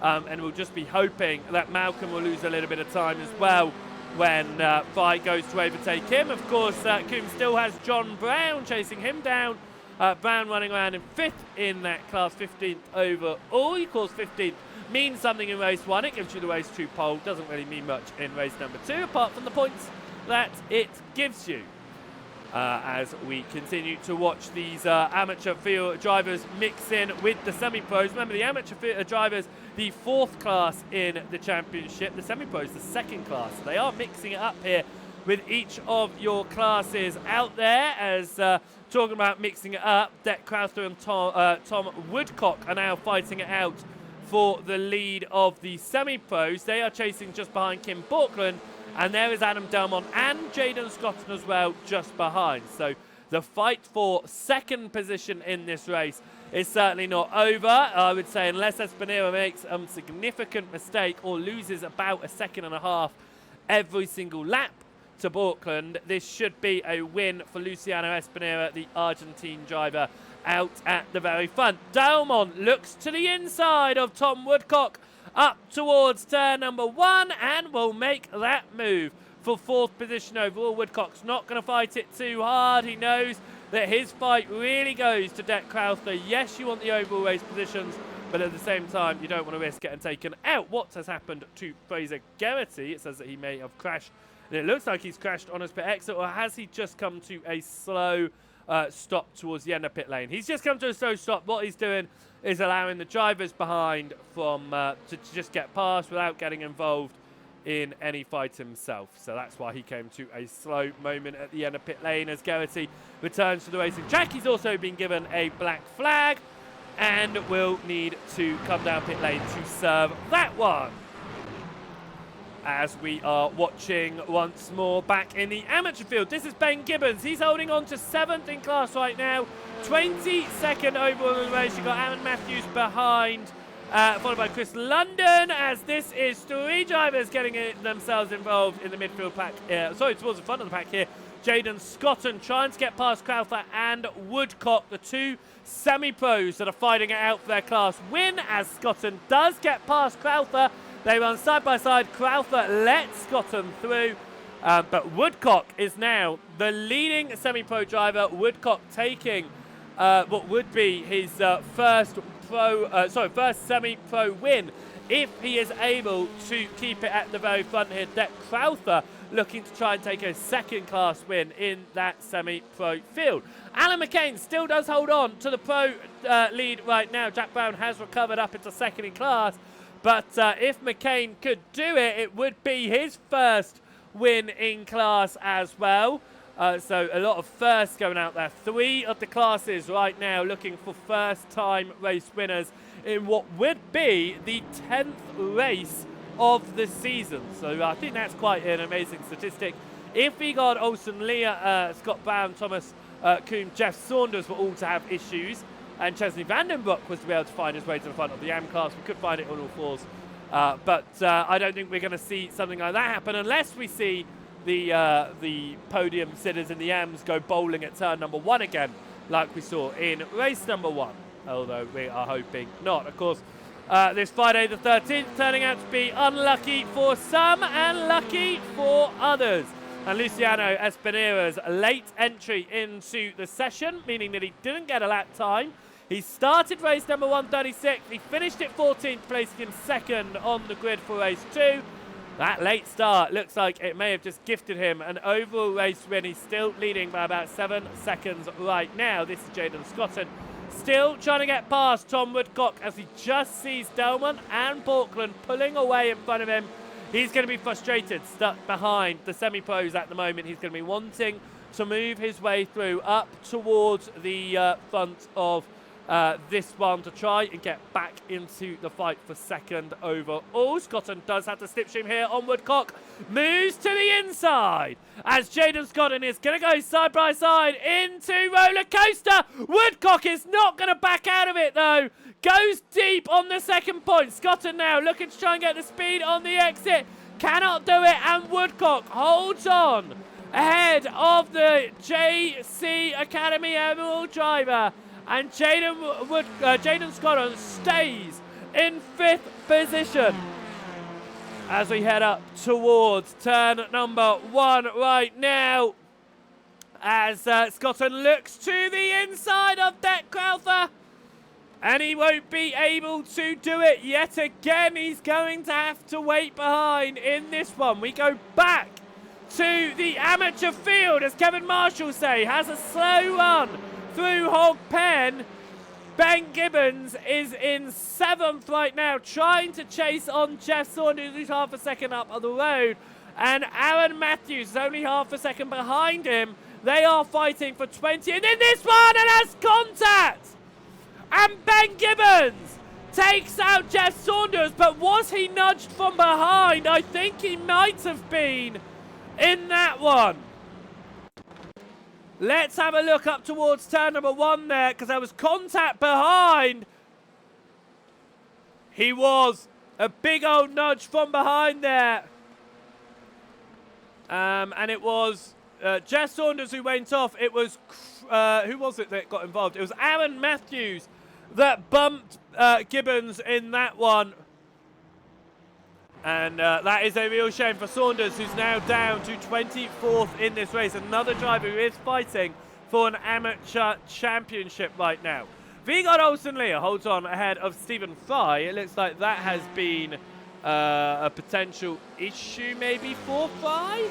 and we'll just be hoping that Malcolm will lose a little bit of time as well when Fry goes to overtake him. Of course, Coombe still has John Brown chasing him down. Brown running around in 5th in that class, 15th overall. He calls 15th means something in race 1. It gives you the race 2 pole. Doesn't really mean much in race number 2, apart from the points that it gives you. as we continue to watch these amateur field drivers mix in with the semi-pros. Remember, the amateur drivers, the 4th class in the championship. The semi-pros, the 2nd class. They are mixing it up here with each of your classes out there. As talking about mixing it up, Deck Crowther and Tom Woodcock are now fighting it out for the lead of the semi-pros. They are chasing just behind Kim Borkland. And there is Adam Delmont and Jaden Scotton as well just behind. So the fight for 2nd position in this race is certainly not over. I would say unless Espinera makes a significant mistake or loses about a 1.5 seconds every single lap to Borkland, this should be a win for Luciano Espinera, the Argentine driver, out at the very front. Delmont looks to the inside of Tom Woodcock, up towards turn number 1, and will make that move for 4th position overall. Woodcock's not going to fight it too hard. He knows that his fight really goes to Deck Crowther. Yes, you want the overall race positions, but at the same time, you don't want to risk getting taken out. What has happened to Fraser Geraghty? It says that he may have crashed, and it looks like he's crashed on his pit exit, or has he just come to a slow stop towards the end of pit lane? He's just come to a slow stop. What he's doing is allowing the drivers behind from to just get past without getting involved in any fight himself. So that's why he came to a slow moment at the end of pit lane as Geraghty returns to the racing track. He's also been given a black flag and will need to come down pit lane to serve that one. As we are watching once more back in the amateur field. This is Ben Gibbons. He's holding on to 7th in class right now. 22nd overall in the race. You've got Aaron Matthews behind, followed by Chris London, as this is 3 drivers getting themselves involved in the midfield pack. Towards the front of the pack here. Jaden Scotton trying to get past Crowther and Woodcock, the 2 semi-pros that are fighting it out for their class win, as Scotton does get past Crowther. They run side by side. Crowther lets Scotton through, but Woodcock is now the leading semi-pro driver. Woodcock taking what would be his first semi-pro win if he is able to keep it at the very front here. Deck Crowther looking to try and take a 2nd class win in that semi-pro field. Alan McCain still does hold on to the pro lead right now. Jack Brown has recovered up into 2nd in class. But if McCain could do it, it would be his first win in class as well. So a lot of firsts going out there. 3 of the classes right now looking for first-time race winners in what would be the 10th race of the season. So I think that's quite an amazing statistic. If we got Olsen Leah, Scott Brown, Thomas Coombe, Jeff Saunders were all to have issues, and Chesney Vandenbroek was to be able to find his way to the front of the AM class, we could find it on all 4s. But I don't think we're going to see something like that happen unless we see the podium sitters in the AMs go bowling at turn number 1 again, like we saw in race number 1. Although we are hoping not. Of course, this Friday the 13th turning out to be unlucky for some and lucky for others. And Luciano Espinera's late entry into the session, meaning that he didn't get a lap time. He started race number 136. He finished it 14th, placing him 2nd on the grid for race 2. That late start looks like it may have just gifted him an overall race win. He's still leading by about 7 seconds right now. This is Jaden Scotton. Still trying to get past Tom Woodcock as he just sees Delmont and Borkland pulling away in front of him. He's going to be frustrated, stuck behind the semi-pros at the moment. He's going to be wanting to move his way through up towards the front of this one to try and get back into the fight for 2nd overall. Scotton does have the slipstream here on Woodcock. Moves to the inside as Jaden Scotton is going to go side by side into roller coaster. Woodcock is not going to back out of it though. Goes deep on the 2nd point. Scotton now looking to try and get the speed on the exit. Cannot do it, and Woodcock holds on ahead of the JC Academy Emerald driver. And Jaden Scotton stays in 5th position as we head up towards turn number 1 right now. As Scotton looks to the inside of Deck Crowther, and he won't be able to do it yet again. He's going to have to wait behind in this one. We go back to the amateur field, as Kevin Marshall say, has a slow run through Hog Pen. Ben Gibbons is in 7th right now, trying to chase on Jeff Saunders, who's half a second up on the road. And Aaron Matthews is only half a second behind him. They are fighting for 20. And in this one, and has contact! And Ben Gibbons takes out Jeff Saunders, but was he nudged from behind? I think he might have been in that one. Let's have a look up towards turn number 1 there, because there was contact behind. He was a big old nudge from behind there. And it was Jeff Saunders who went off. It was, who was it that got involved? It was Aaron Matthews that bumped Gibbons in that one. And that is a real shame for Saunders, who's now down to 24th in this race. Another driver who is fighting for an amateur championship right now. Vigard Olsen-Lear holds on ahead of Stephen Fry. It looks like that has been a potential issue maybe for Fry.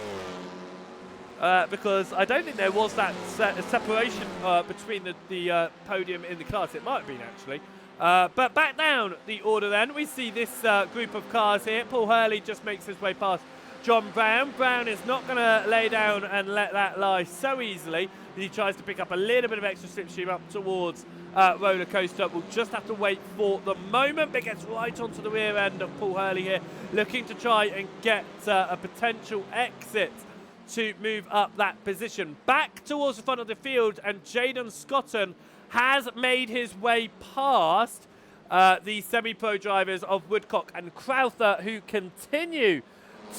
Because I don't think there was that separation between the podium in the class. It might have been, actually. But back down the order then, we see this group of cars here. Paul Hurley just makes his way past John Brown. Brown is not going to lay down and let that lie so easily. He tries to pick up a little bit of extra slipstream up towards Roller Coaster. We'll just have to wait for the moment, but gets right onto the rear end of Paul Hurley here, looking to try and get a potential exit to move up that position. Back towards the front of the field, and Jaden Scotton has made his way past the semi-pro drivers of Woodcock and Crowther, who continue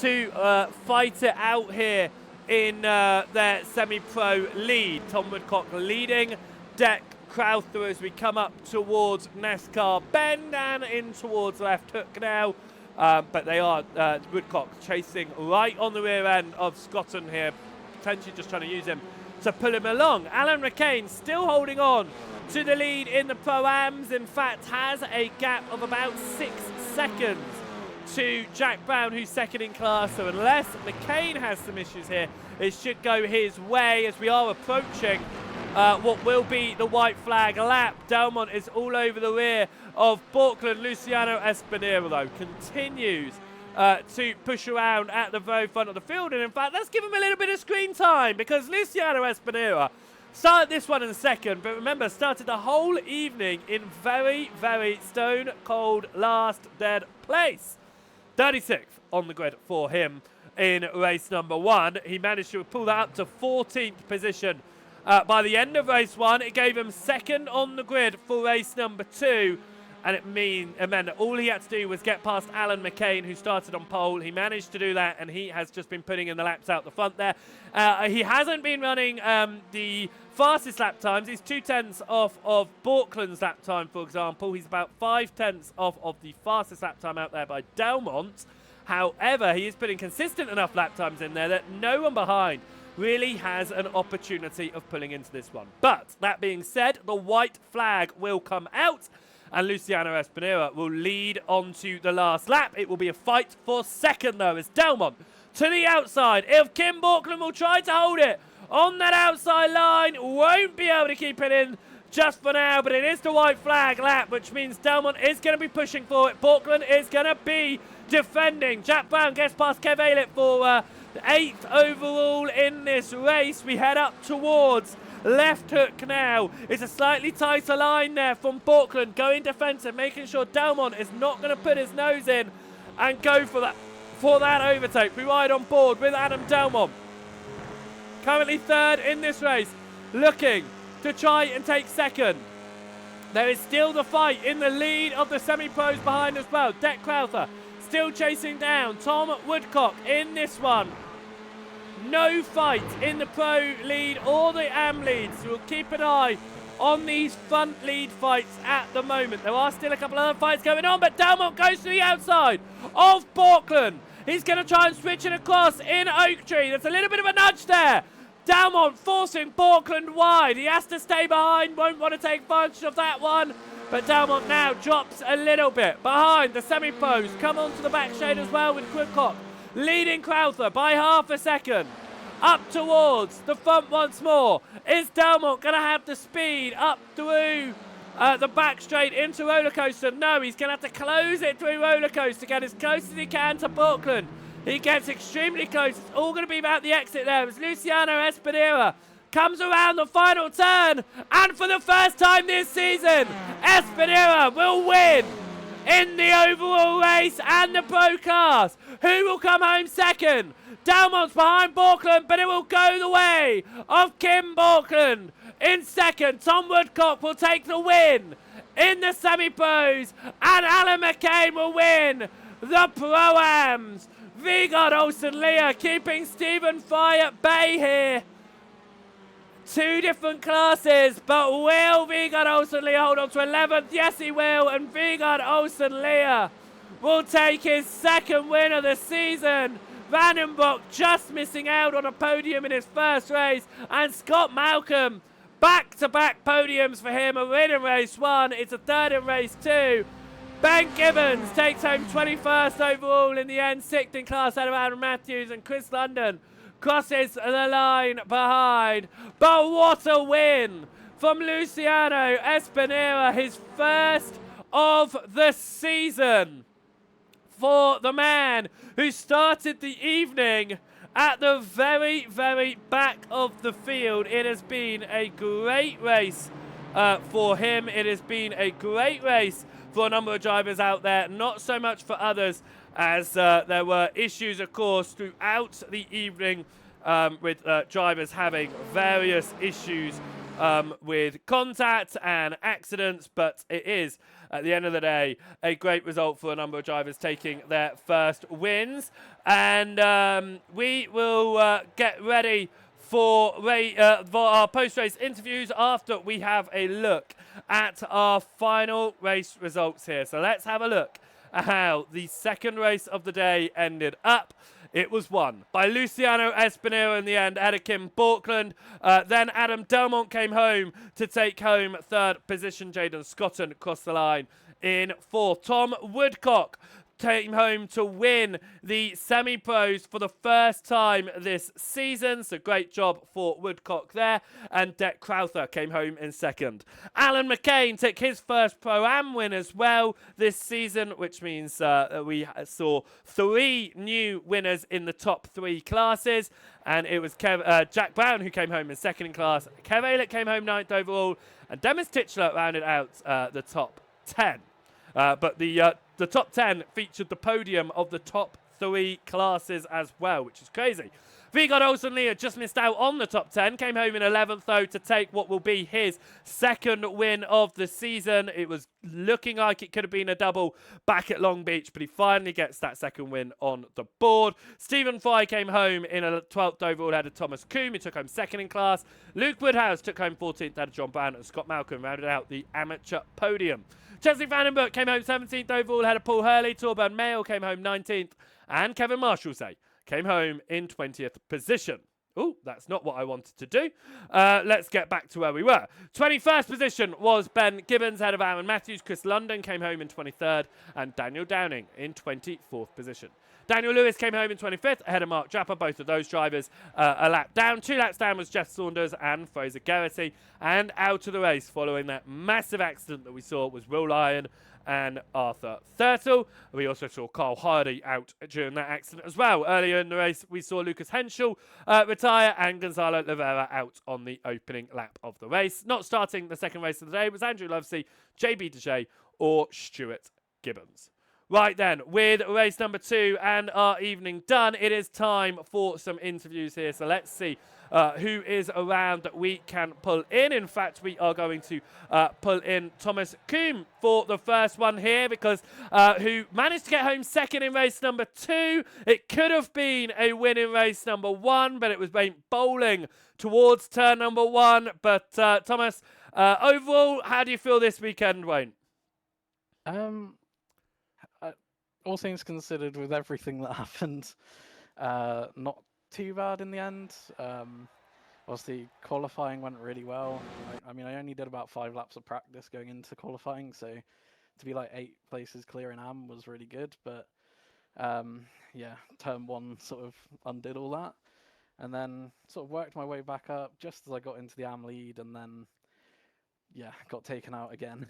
to fight it out here in their semi-pro lead. Tom Woodcock leading Deck Crowther as we come up towards NASCAR Bend and in towards Left Hook now. But they are, Woodcock chasing right on the rear end of Scotton here, potentially just trying to use him to pull him along. Alan McCain still holding on to the lead in the Pro-Ams. In fact, has a gap of about 6 seconds to Jack Brown, who's second in class. So unless McCain has some issues here, it should go his way as we are approaching what will be the white flag lap. Delmont is all over the rear of Borkland. Luciano Espinera, though, continues to push around at the very front of the field. And in fact, let's give him a little bit of screen time, because Luciano Espinera started this one in second, but remember, started the whole evening in very, very stone cold last dead place. 36th on the grid for him in race number 1. He managed to pull that up to 14th position by the end of race 1. It gave him second on the grid for race number 2. And it meant that all he had to do was get past Alan McCain, who started on pole. He managed to do that, and he has just been putting in the laps out the front there. He hasn't been running the fastest lap times. He's 2/10 off of Borkland's lap time, for example. He's about 5/10 off of the fastest lap time out there by Delmont. However, he is putting consistent enough lap times in there that no one behind really has an opportunity of pulling into this one. But that being said, the white flag will come out, and Luciano Espinera will lead onto the last lap. It will be a fight for second, though, as Delmont to the outside. If Kim Borkland will try to hold it on that outside line, won't be able to keep it in just for now, but it is the white flag lap, which means Delmont is going to be pushing for it. Borkland is going to be defending. Jack Brown gets past Kev Aylett for 8th overall in this race. We head up towards Left Hook now. It's a slightly tighter line there from Borkland, going defensive, making sure Delmont is not going to put his nose in and go for that overtake. We ride on board with Adam Delmont, currently 3rd in this race, looking to try and take second. There is still the fight in the lead of the semi-pros behind as well. Deck Crowther still chasing down Tom Woodcock in this one. No fight in the pro lead or the am lead, so we'll keep an eye on these front lead fights at the moment. There are still a couple of other fights going on, but Delmont goes to the outside of Borkland. He's going to try and switch it across in Oak Tree. There's a little bit of a nudge there. Delmont forcing Borkland wide. He has to stay behind, won't want to take advantage of that one. But Delmont now drops a little bit behind the semi-pros. Come onto the back shade as well with Woodcock leading Crowther by half a second. Up towards the front once more. Is Delmont going to have the speed up through the back straight into Roller Coaster? No, he's going to have to close it through Roller Coaster, get as close as he can to Portland. He gets extremely close. It's all going to be about the exit there. It's Luciano Espinera comes around the final turn, and for the first time this season, Espinera will win in the overall race and the pro class. Who will come home second? Delmont's behind Borkland, but it will go the way of Kim Borkland. In second, Tom Woodcock will take the win in the semi-pros, and Alan McCain will win the Pro-Ams. Vigard Olsen Leah keeping Stephen Fry at bay here. Two different classes, but will Vigard Olsen Leah hold on to 11th? Yes, he will, and Vigard Olsen Leah will take his second win of the season. Vandenbroek just missing out on a podium in his first race, and Scott Malcolm, back-to-back podiums for him, a win in race 1, it's a third in race 2. Ben Gibbons takes home 21st overall in the end, 6th in class out of Aaron Matthews, and Chris London crosses the line behind. But what a win from Luciano Espinera, his first of the season for the man who started the evening at the very, very back of the field. It has been a great race for him. It has been a great race for a number of drivers out there, not so much for others, as there were issues, of course, throughout the evening with drivers having various issues with contact and accidents, but it is, at the end of the day, a great result for a number of drivers taking their first wins. And we will get ready for our post-race interviews after we have a look at our final race results here. So let's have a look at how the second race of the day ended up. It was won by Luciano Espinera in the end, ahead of Kim Borkland. Then Adam Delmont came home to take home third position. Jaden Scotton crossed the line in fourth. Tom Woodcock came home to win the semi-pros for the first time this season. So great job for Woodcock there. And Deck Crowther came home in second. Alan McCain took his first Pro-Am win as well this season, which means we saw 3 new winners in the top 3 classes. And it was Jack Brown who came home in second in class. Kev Aylett came home 9th overall. And Demis Titchler rounded out the top 10. But the top 10 featured the podium of the top 3 classes as well, which is crazy. Vigard Olsen Leah just missed out on the top 10, came home in 11th though to take what will be his second win of the season. It was looking like it could have been a double back at Long Beach, but he finally gets that second win on the board. Stephen Fry came home in a 12th overall ahead of Thomas Coombe, who took home second in class. Luke Woodhouse took home 14th ahead of John Brown, and Scott Malcolm rounded out the amateur podium. Chesley Vandenberg came home 17th overall ahead of Paul Hurley. Torburn Mayle came home 19th. And Kevin Marshallsay came home in 20th position. Oh, that's not what I wanted to do. Let's get back to where we were. 21st position was Ben Gibbons ahead of Aaron Matthews. Chris London came home in 23rd. And Daniel Downing in 24th position. Daniel Lewis came home in 25th ahead of Mark Japper. Both of those drivers a lap down. 2 laps down was Jeff Saunders and Fraser Geraghty. And out of the race following that massive accident that we saw was Will Lyon and Arthur Thurtle. We also saw Carl Hardy out during that accident as well. Earlier in the race, we saw Lucas Henschel retire and Gonzalo Rivera out on the opening lap of the race. Not starting the second race of the day was Andrew Lovesey, JB Dejay or Stuart Gibbons. Right then, with race number 2 and our evening done, it is time for some interviews here. So let's see who is around that we can pull in. In fact, we are going to pull in Thomas Coombe for the first one here, because who managed to get home second in race number 2. It could have been a win in race number 1, but it was bowling towards turn number 1. But Thomas, overall, how do you feel this weekend, Wayne? All things considered, with everything that happened, not too bad in the end. Obviously, qualifying went really well. I mean, I only did about 5 laps of practice going into qualifying, so to be like 8 places clear in AM was really good. But Yeah, turn 1 sort of undid all that, and then sort of worked my way back up just as I got into the AM lead, and then yeah, got taken out again.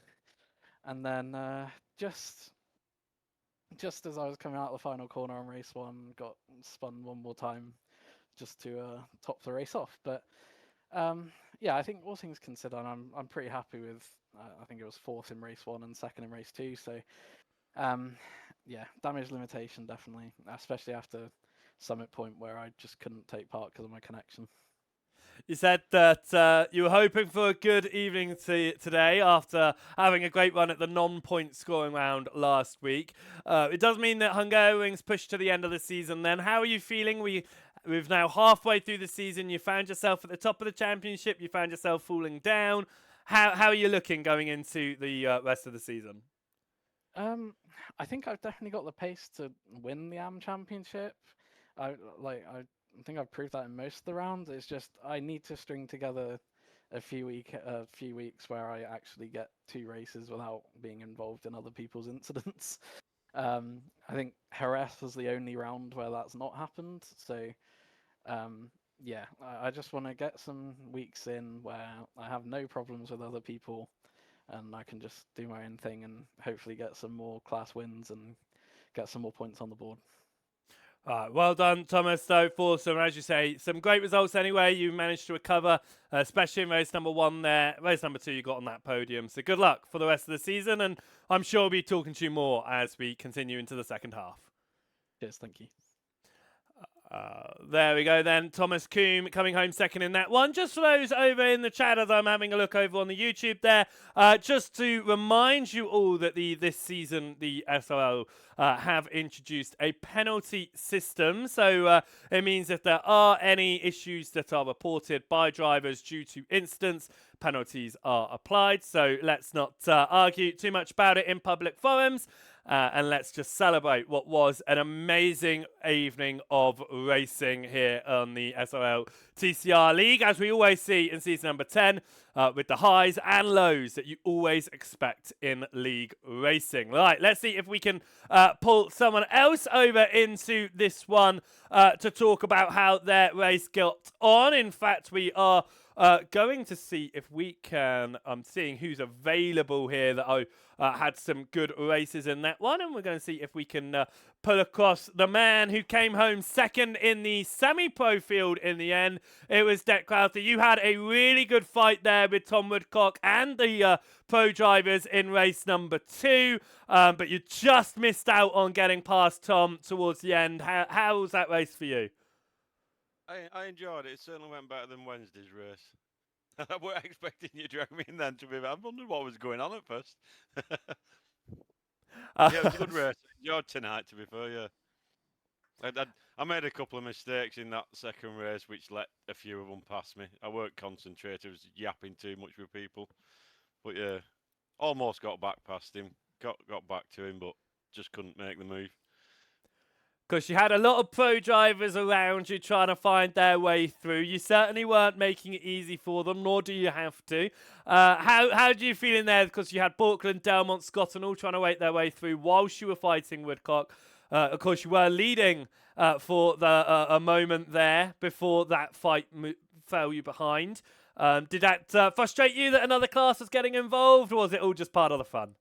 And then just as I was coming out of the final corner on race 1, got spun one more time just to top the race off. But yeah, I think all things considered, I'm pretty happy with. I think it was 4th in race 1 and 2nd in race 2. So yeah, damage limitation definitely, especially after Summit Point where I just couldn't take part because of my connection. You said that you were hoping for a good evening today after having a great run at the non-point scoring round last week. It does mean that Hungaroring's pushed to the end of the season then. How are you feeling? We've now halfway through the season. You found yourself at the top of the championship. You found yourself falling down. How are you looking going into the rest of the season? I think I've definitely got the pace to win the AM championship. I think I've proved that in most of the rounds. It's just I need to string together a few weeks where I actually get 2 races without being involved in other people's incidents. I think Jerez was the only round where that's not happened. So yeah, I just want to get some weeks in where I have no problems with other people, and I can just do my own thing and hopefully get some more class wins and get some more points on the board. Well done, Thomas, though, for some, as you say, some great results anyway. You managed to recover, especially in race number 1 there. Race number 2, you got on that podium. So good luck for the rest of the season, and I'm sure we'll be talking to you more as we continue into the second half. Cheers, thank you. There we go then. Thomas Coombe coming home second in that one. Just for those over in the chat as I'm having a look over on the YouTube there, just to remind you all that this season the SRL have introduced a penalty system. So it means if there are any issues that are reported by drivers due to incidents, penalties are applied. So let's not argue too much about it in public forums. And let's just celebrate what was an amazing evening of racing here on the SRL TCR League, as we always see in season number 10, with the highs and lows that you always expect in league racing. Right, let's see if we can pull someone else over into this one to talk about how their race got on. In fact, we are going to see if we can, I'm seeing who's available here that I had some good races in that one, and we're going to see if we can pull across the man who came home second in the semi-pro field in the end. It was Deck Crowther. You had a really good fight there with Tom Woodcock and the pro drivers in race number 2, but you just missed out on getting past Tom towards the end. How was that race for you? I enjoyed it. It certainly went better than Wednesday's race. I weren't expecting you to drag me in then, to be. I wondered what was going on at first. Yeah, it was a good race. I enjoyed tonight, to be fair, yeah. I made a couple of mistakes in that second race, which let a few of them pass me. I weren't concentrated. I was yapping too much with people. But yeah, almost got back past him. Got back to him, but just couldn't make the move. Because you had a lot of pro drivers around you trying to find their way through. You certainly weren't making it easy for them, nor do you have to. How do you feel in there? Because you had Borkland, Delmont, Scott, and all trying to make their way through whilst you were fighting Woodcock. Of course, you were leading for a moment there before that fight fell you behind. Did that frustrate you that another class was getting involved, or was it all just part of the fun?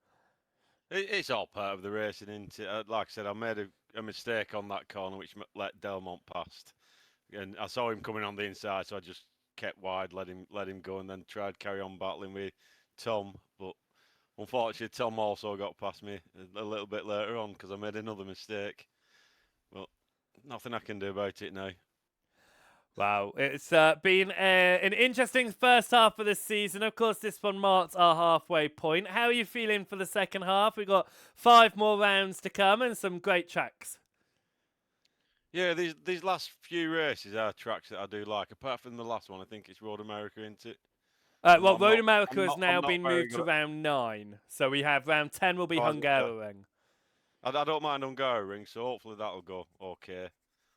It's all part of the racing, isn't it? Like I said, I made a mistake on that corner, which let Delmont past. And I saw him coming on the inside, so I just kept wide, let him go, and then tried to carry on battling with Tom. But unfortunately, Tom also got past me a little bit later on because I made another mistake. But nothing I can do about it now. Wow, it's been an interesting first half of the season. Of course, this one marks our halfway point. How are you feeling for the second half? We've got 5 more rounds to come and some great tracks. Yeah, these last few races are tracks that I do like. Apart from the last one, I think it's Road America, isn't it? Well, Road America has now been moved to round 9. So we have round 10 will be Hungaroring. I don't mind Hungaroring, so hopefully that'll go okay.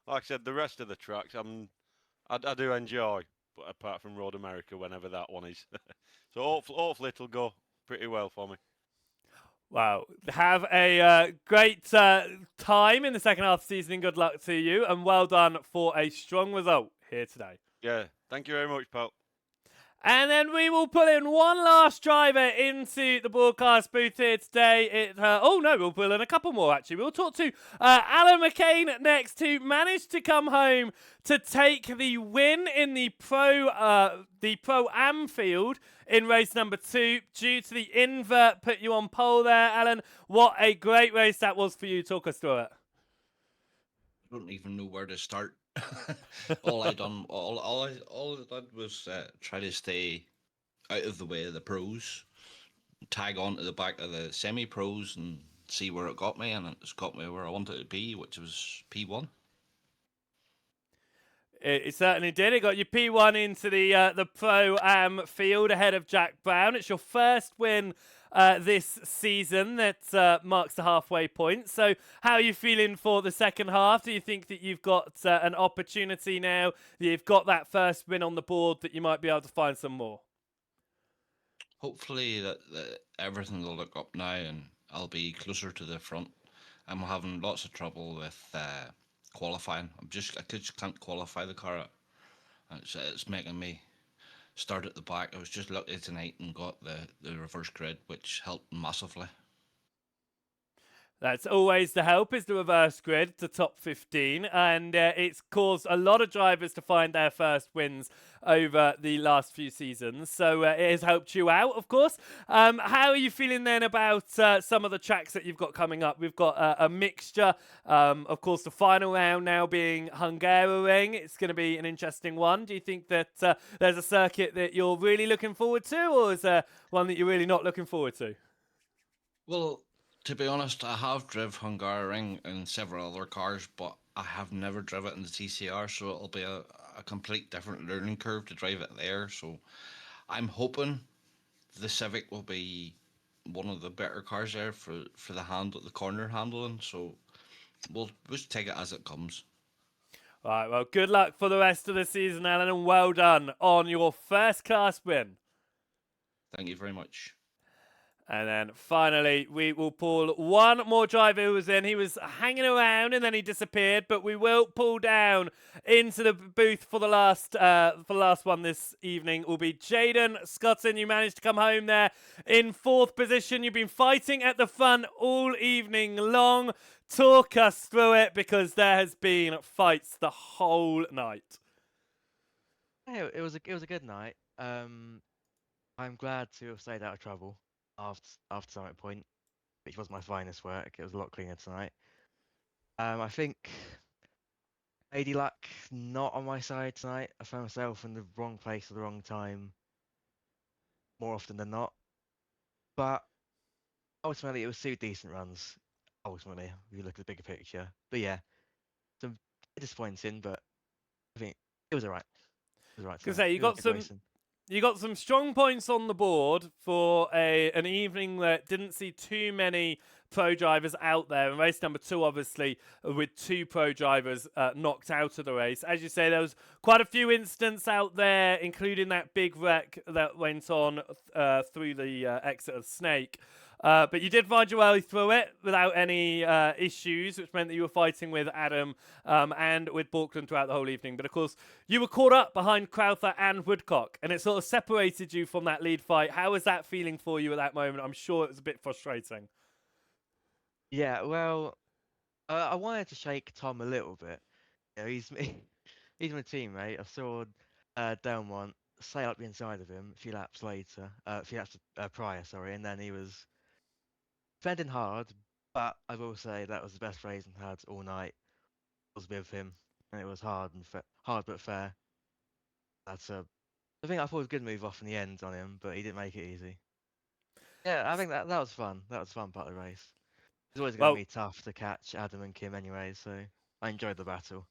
Like I said, the rest of the tracks I do enjoy, but apart from Road America, whenever that one is. So hopefully it'll go pretty well for me. Wow. Have a great time in the second half of the season, and good luck to you, and well done for a strong result here today. Yeah, thank you very much, pal. And then we will put in one last driver into the broadcast booth here today. We'll put in a couple more actually. We'll talk to Alan McCain next, who managed to come home to take the win in the Pro-Am field in race number 2 due to the invert. Put you on pole there, Alan. What a great race that was for you. Talk us through it. I don't even know where to start. all I did was try to stay out of the way of the pros, tag on to the back of the semi-pros, and see where it got me, and it's got me where I wanted to be, which was P1. It certainly did. It got you P1 into the Pro-Am field ahead of Jack Brown. It's your first win this season that marks the halfway point. So how are you feeling for the second half? Do you think that you've got an opportunity now that you've got that first win on the board that you might be able to find some more? Hopefully that everything will look up now and I'll be closer to the front. I'm having lots of trouble with qualifying. I just can't qualify the car. It's making me start at the back. I was just lucky tonight and got the reverse grid, which helped massively. That's always the help, is the reverse grid to top 15, and it's caused a lot of drivers to find their first wins over the last few seasons, so it has helped you out, of course. How are you feeling then about some of the tracks that you've got coming up? We've got a mixture, of course, the final round now being Hungaroring. It's going to be an interesting one. Do you think that there's a circuit that you're really looking forward to, or is there one that you're really not looking forward to? Well, to be honest, I have driven Hungaroring in several other cars, but I have never driven it in the TCR, so it'll be a complete different learning curve to drive it there. So I'm hoping the Civic will be one of the better cars there for the corner handling. So we'll just take it as it comes. All right, well, good luck for the rest of the season, Alan, and well done on your first class win. Thank you very much. And then finally, we will pull one more driver who was in. He was hanging around and then he disappeared, but we will pull down into the booth for the last one this evening. Will be Jaden Scotton. You managed to come home there in 4th position. You've been fighting at the front all evening long. Talk us through it, because there has been fights the whole night. Yeah, it was a good night. I'm glad to have stayed out of trouble after Summit Point, which was my finest work. It was a lot cleaner tonight. I think Lady Luck not on my side tonight. I found myself in the wrong place at the wrong time more often than not. But ultimately, it was 2 decent runs. Ultimately, if you look at the bigger picture. But yeah, some disappointing, but I think it was alright. It was alright. Because you got some strong points on the board for an evening that didn't see too many pro drivers out there. And race number 2, obviously, with 2 pro drivers knocked out of the race. As you say, there was quite a few incidents out there, including that big wreck that went on through the exit of Snake. But you did find your way through it without any issues, which meant that you were fighting with Adam and with Borkland throughout the whole evening. But of course, you were caught up behind Crowther and Woodcock, and it sort of separated you from that lead fight. How was that feeling for you at that moment? I'm sure it was a bit frustrating. Yeah, well, I wanted to shake Tom a little bit. You know, he's my teammate. I saw Delmont sail up the inside of him a few laps prior, and then he was fending hard. But I will say that was the best racing I had all night. Was with him, and it was hard but fair. I think I thought it was a good move off in the end on him, but he didn't make it easy. Yeah, I think that was fun. That was a fun part of the race. It's always going to be tough to catch Adam and Kim anyway, so I enjoyed the battle.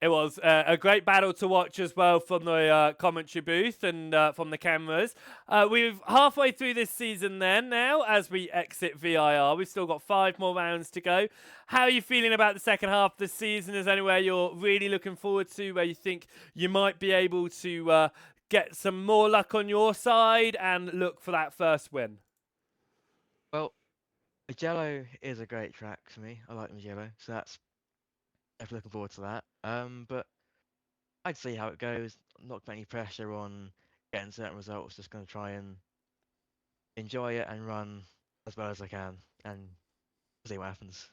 It was a great battle to watch as well from the commentary booth and from the cameras. We're halfway through this season then now as we exit VIR. We've still got 5 more rounds to go. How are you feeling about the second half of the season? Is there anywhere you're really looking forward to where you think you might be able to get some more luck on your side and look for that first win? Well, Magello is a great track for me. I like Magello, so that's definitely looking forward to that. But I'd see how it goes. Not put any pressure on getting certain results. Just going to try and enjoy it and run as well as I can, and see what happens.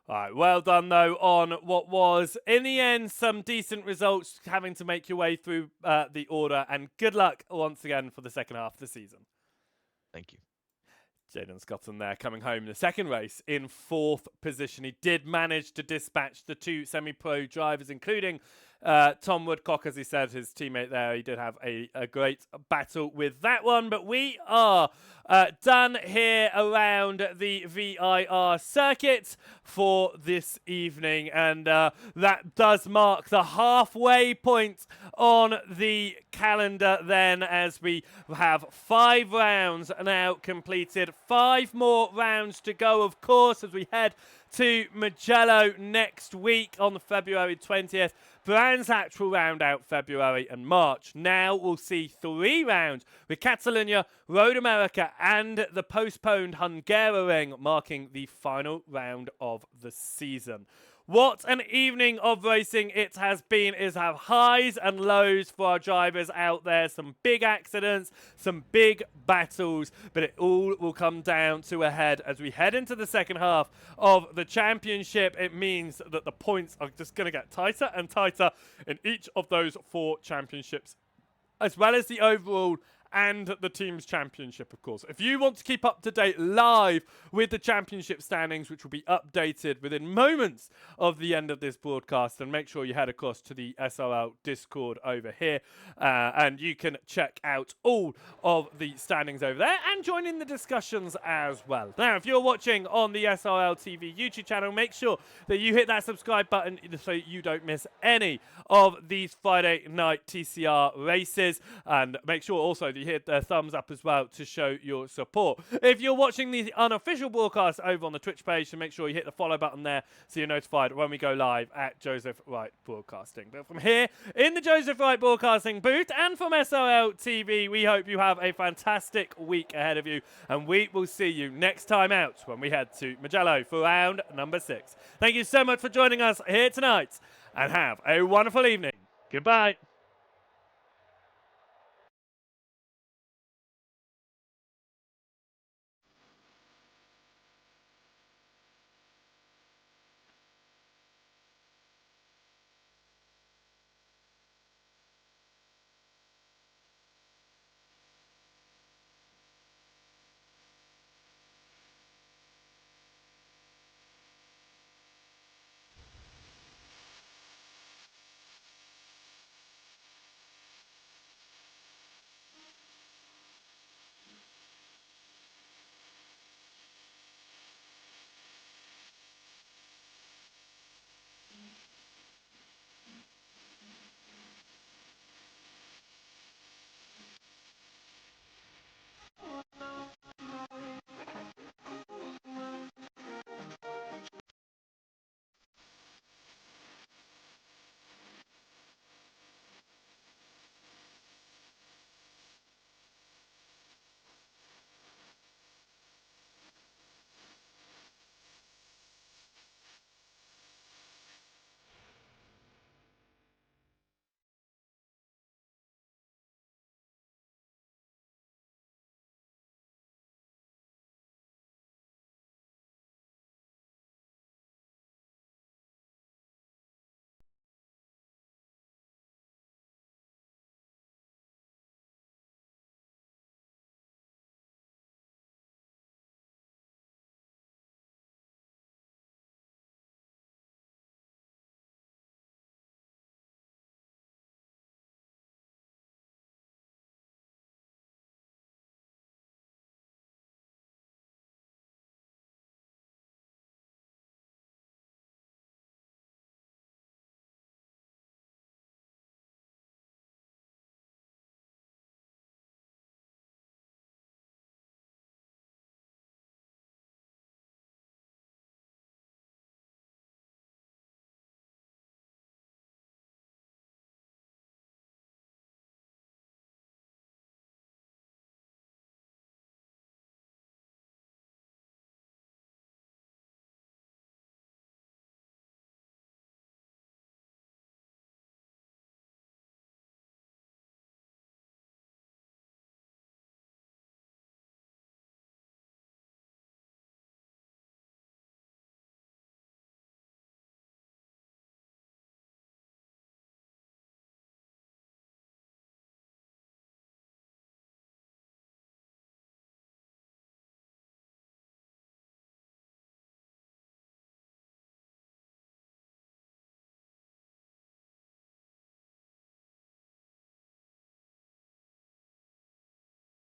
All right, well done though on what was, in the end, some decent results, having to make your way through the order, and good luck once again for the second half of the season. Thank you. Jaden Scotton there, coming home in the second race in 4th position. He did manage to dispatch the 2 semi-pro drivers, including Tom Woodcock, as he said, his teammate there. He did have a great battle with that one. But we are done here around the VIR circuit for this evening. And that does mark the halfway point on the calendar then, as we have 5 rounds now completed. 5 more rounds to go, of course, as we head to Mugello next week on February 20th. Brands Hatch will round out February and March. Now we'll see 3 rounds with Catalunya, Road America and the postponed Hungaroring marking the final round of the season. What an evening of racing it has been. It has had highs and lows for our drivers out there. Some big accidents, some big battles, but it all will come down to a head as we head into the second half of the championship. It means that the points are just going to get tighter and tighter in each of those 4 championships, as well as the overall and the team's championship, of course. If you want to keep up to date live with the championship standings, which will be updated within moments of the end of this broadcast, then make sure you head across to the SRL Discord over here, and you can check out all of the standings over there and join in the discussions as well. Now, if you're watching on the SRLTV YouTube channel, make sure that you hit that subscribe button so you don't miss any of these Friday night TCR races, and make sure also that you hit the thumbs up as well to show your support. If you're watching the unofficial broadcast over on the Twitch page, so make sure you hit the follow button there so you're notified when we go live at Joseph Wright Broadcasting. But from here in the Joseph Wright Broadcasting booth and from SRL TV, we hope you have a fantastic week ahead of you, and we will see you next time out when we head to Mugello for round number 6. Thank you so much for joining us here tonight, and have a wonderful evening. Goodbye.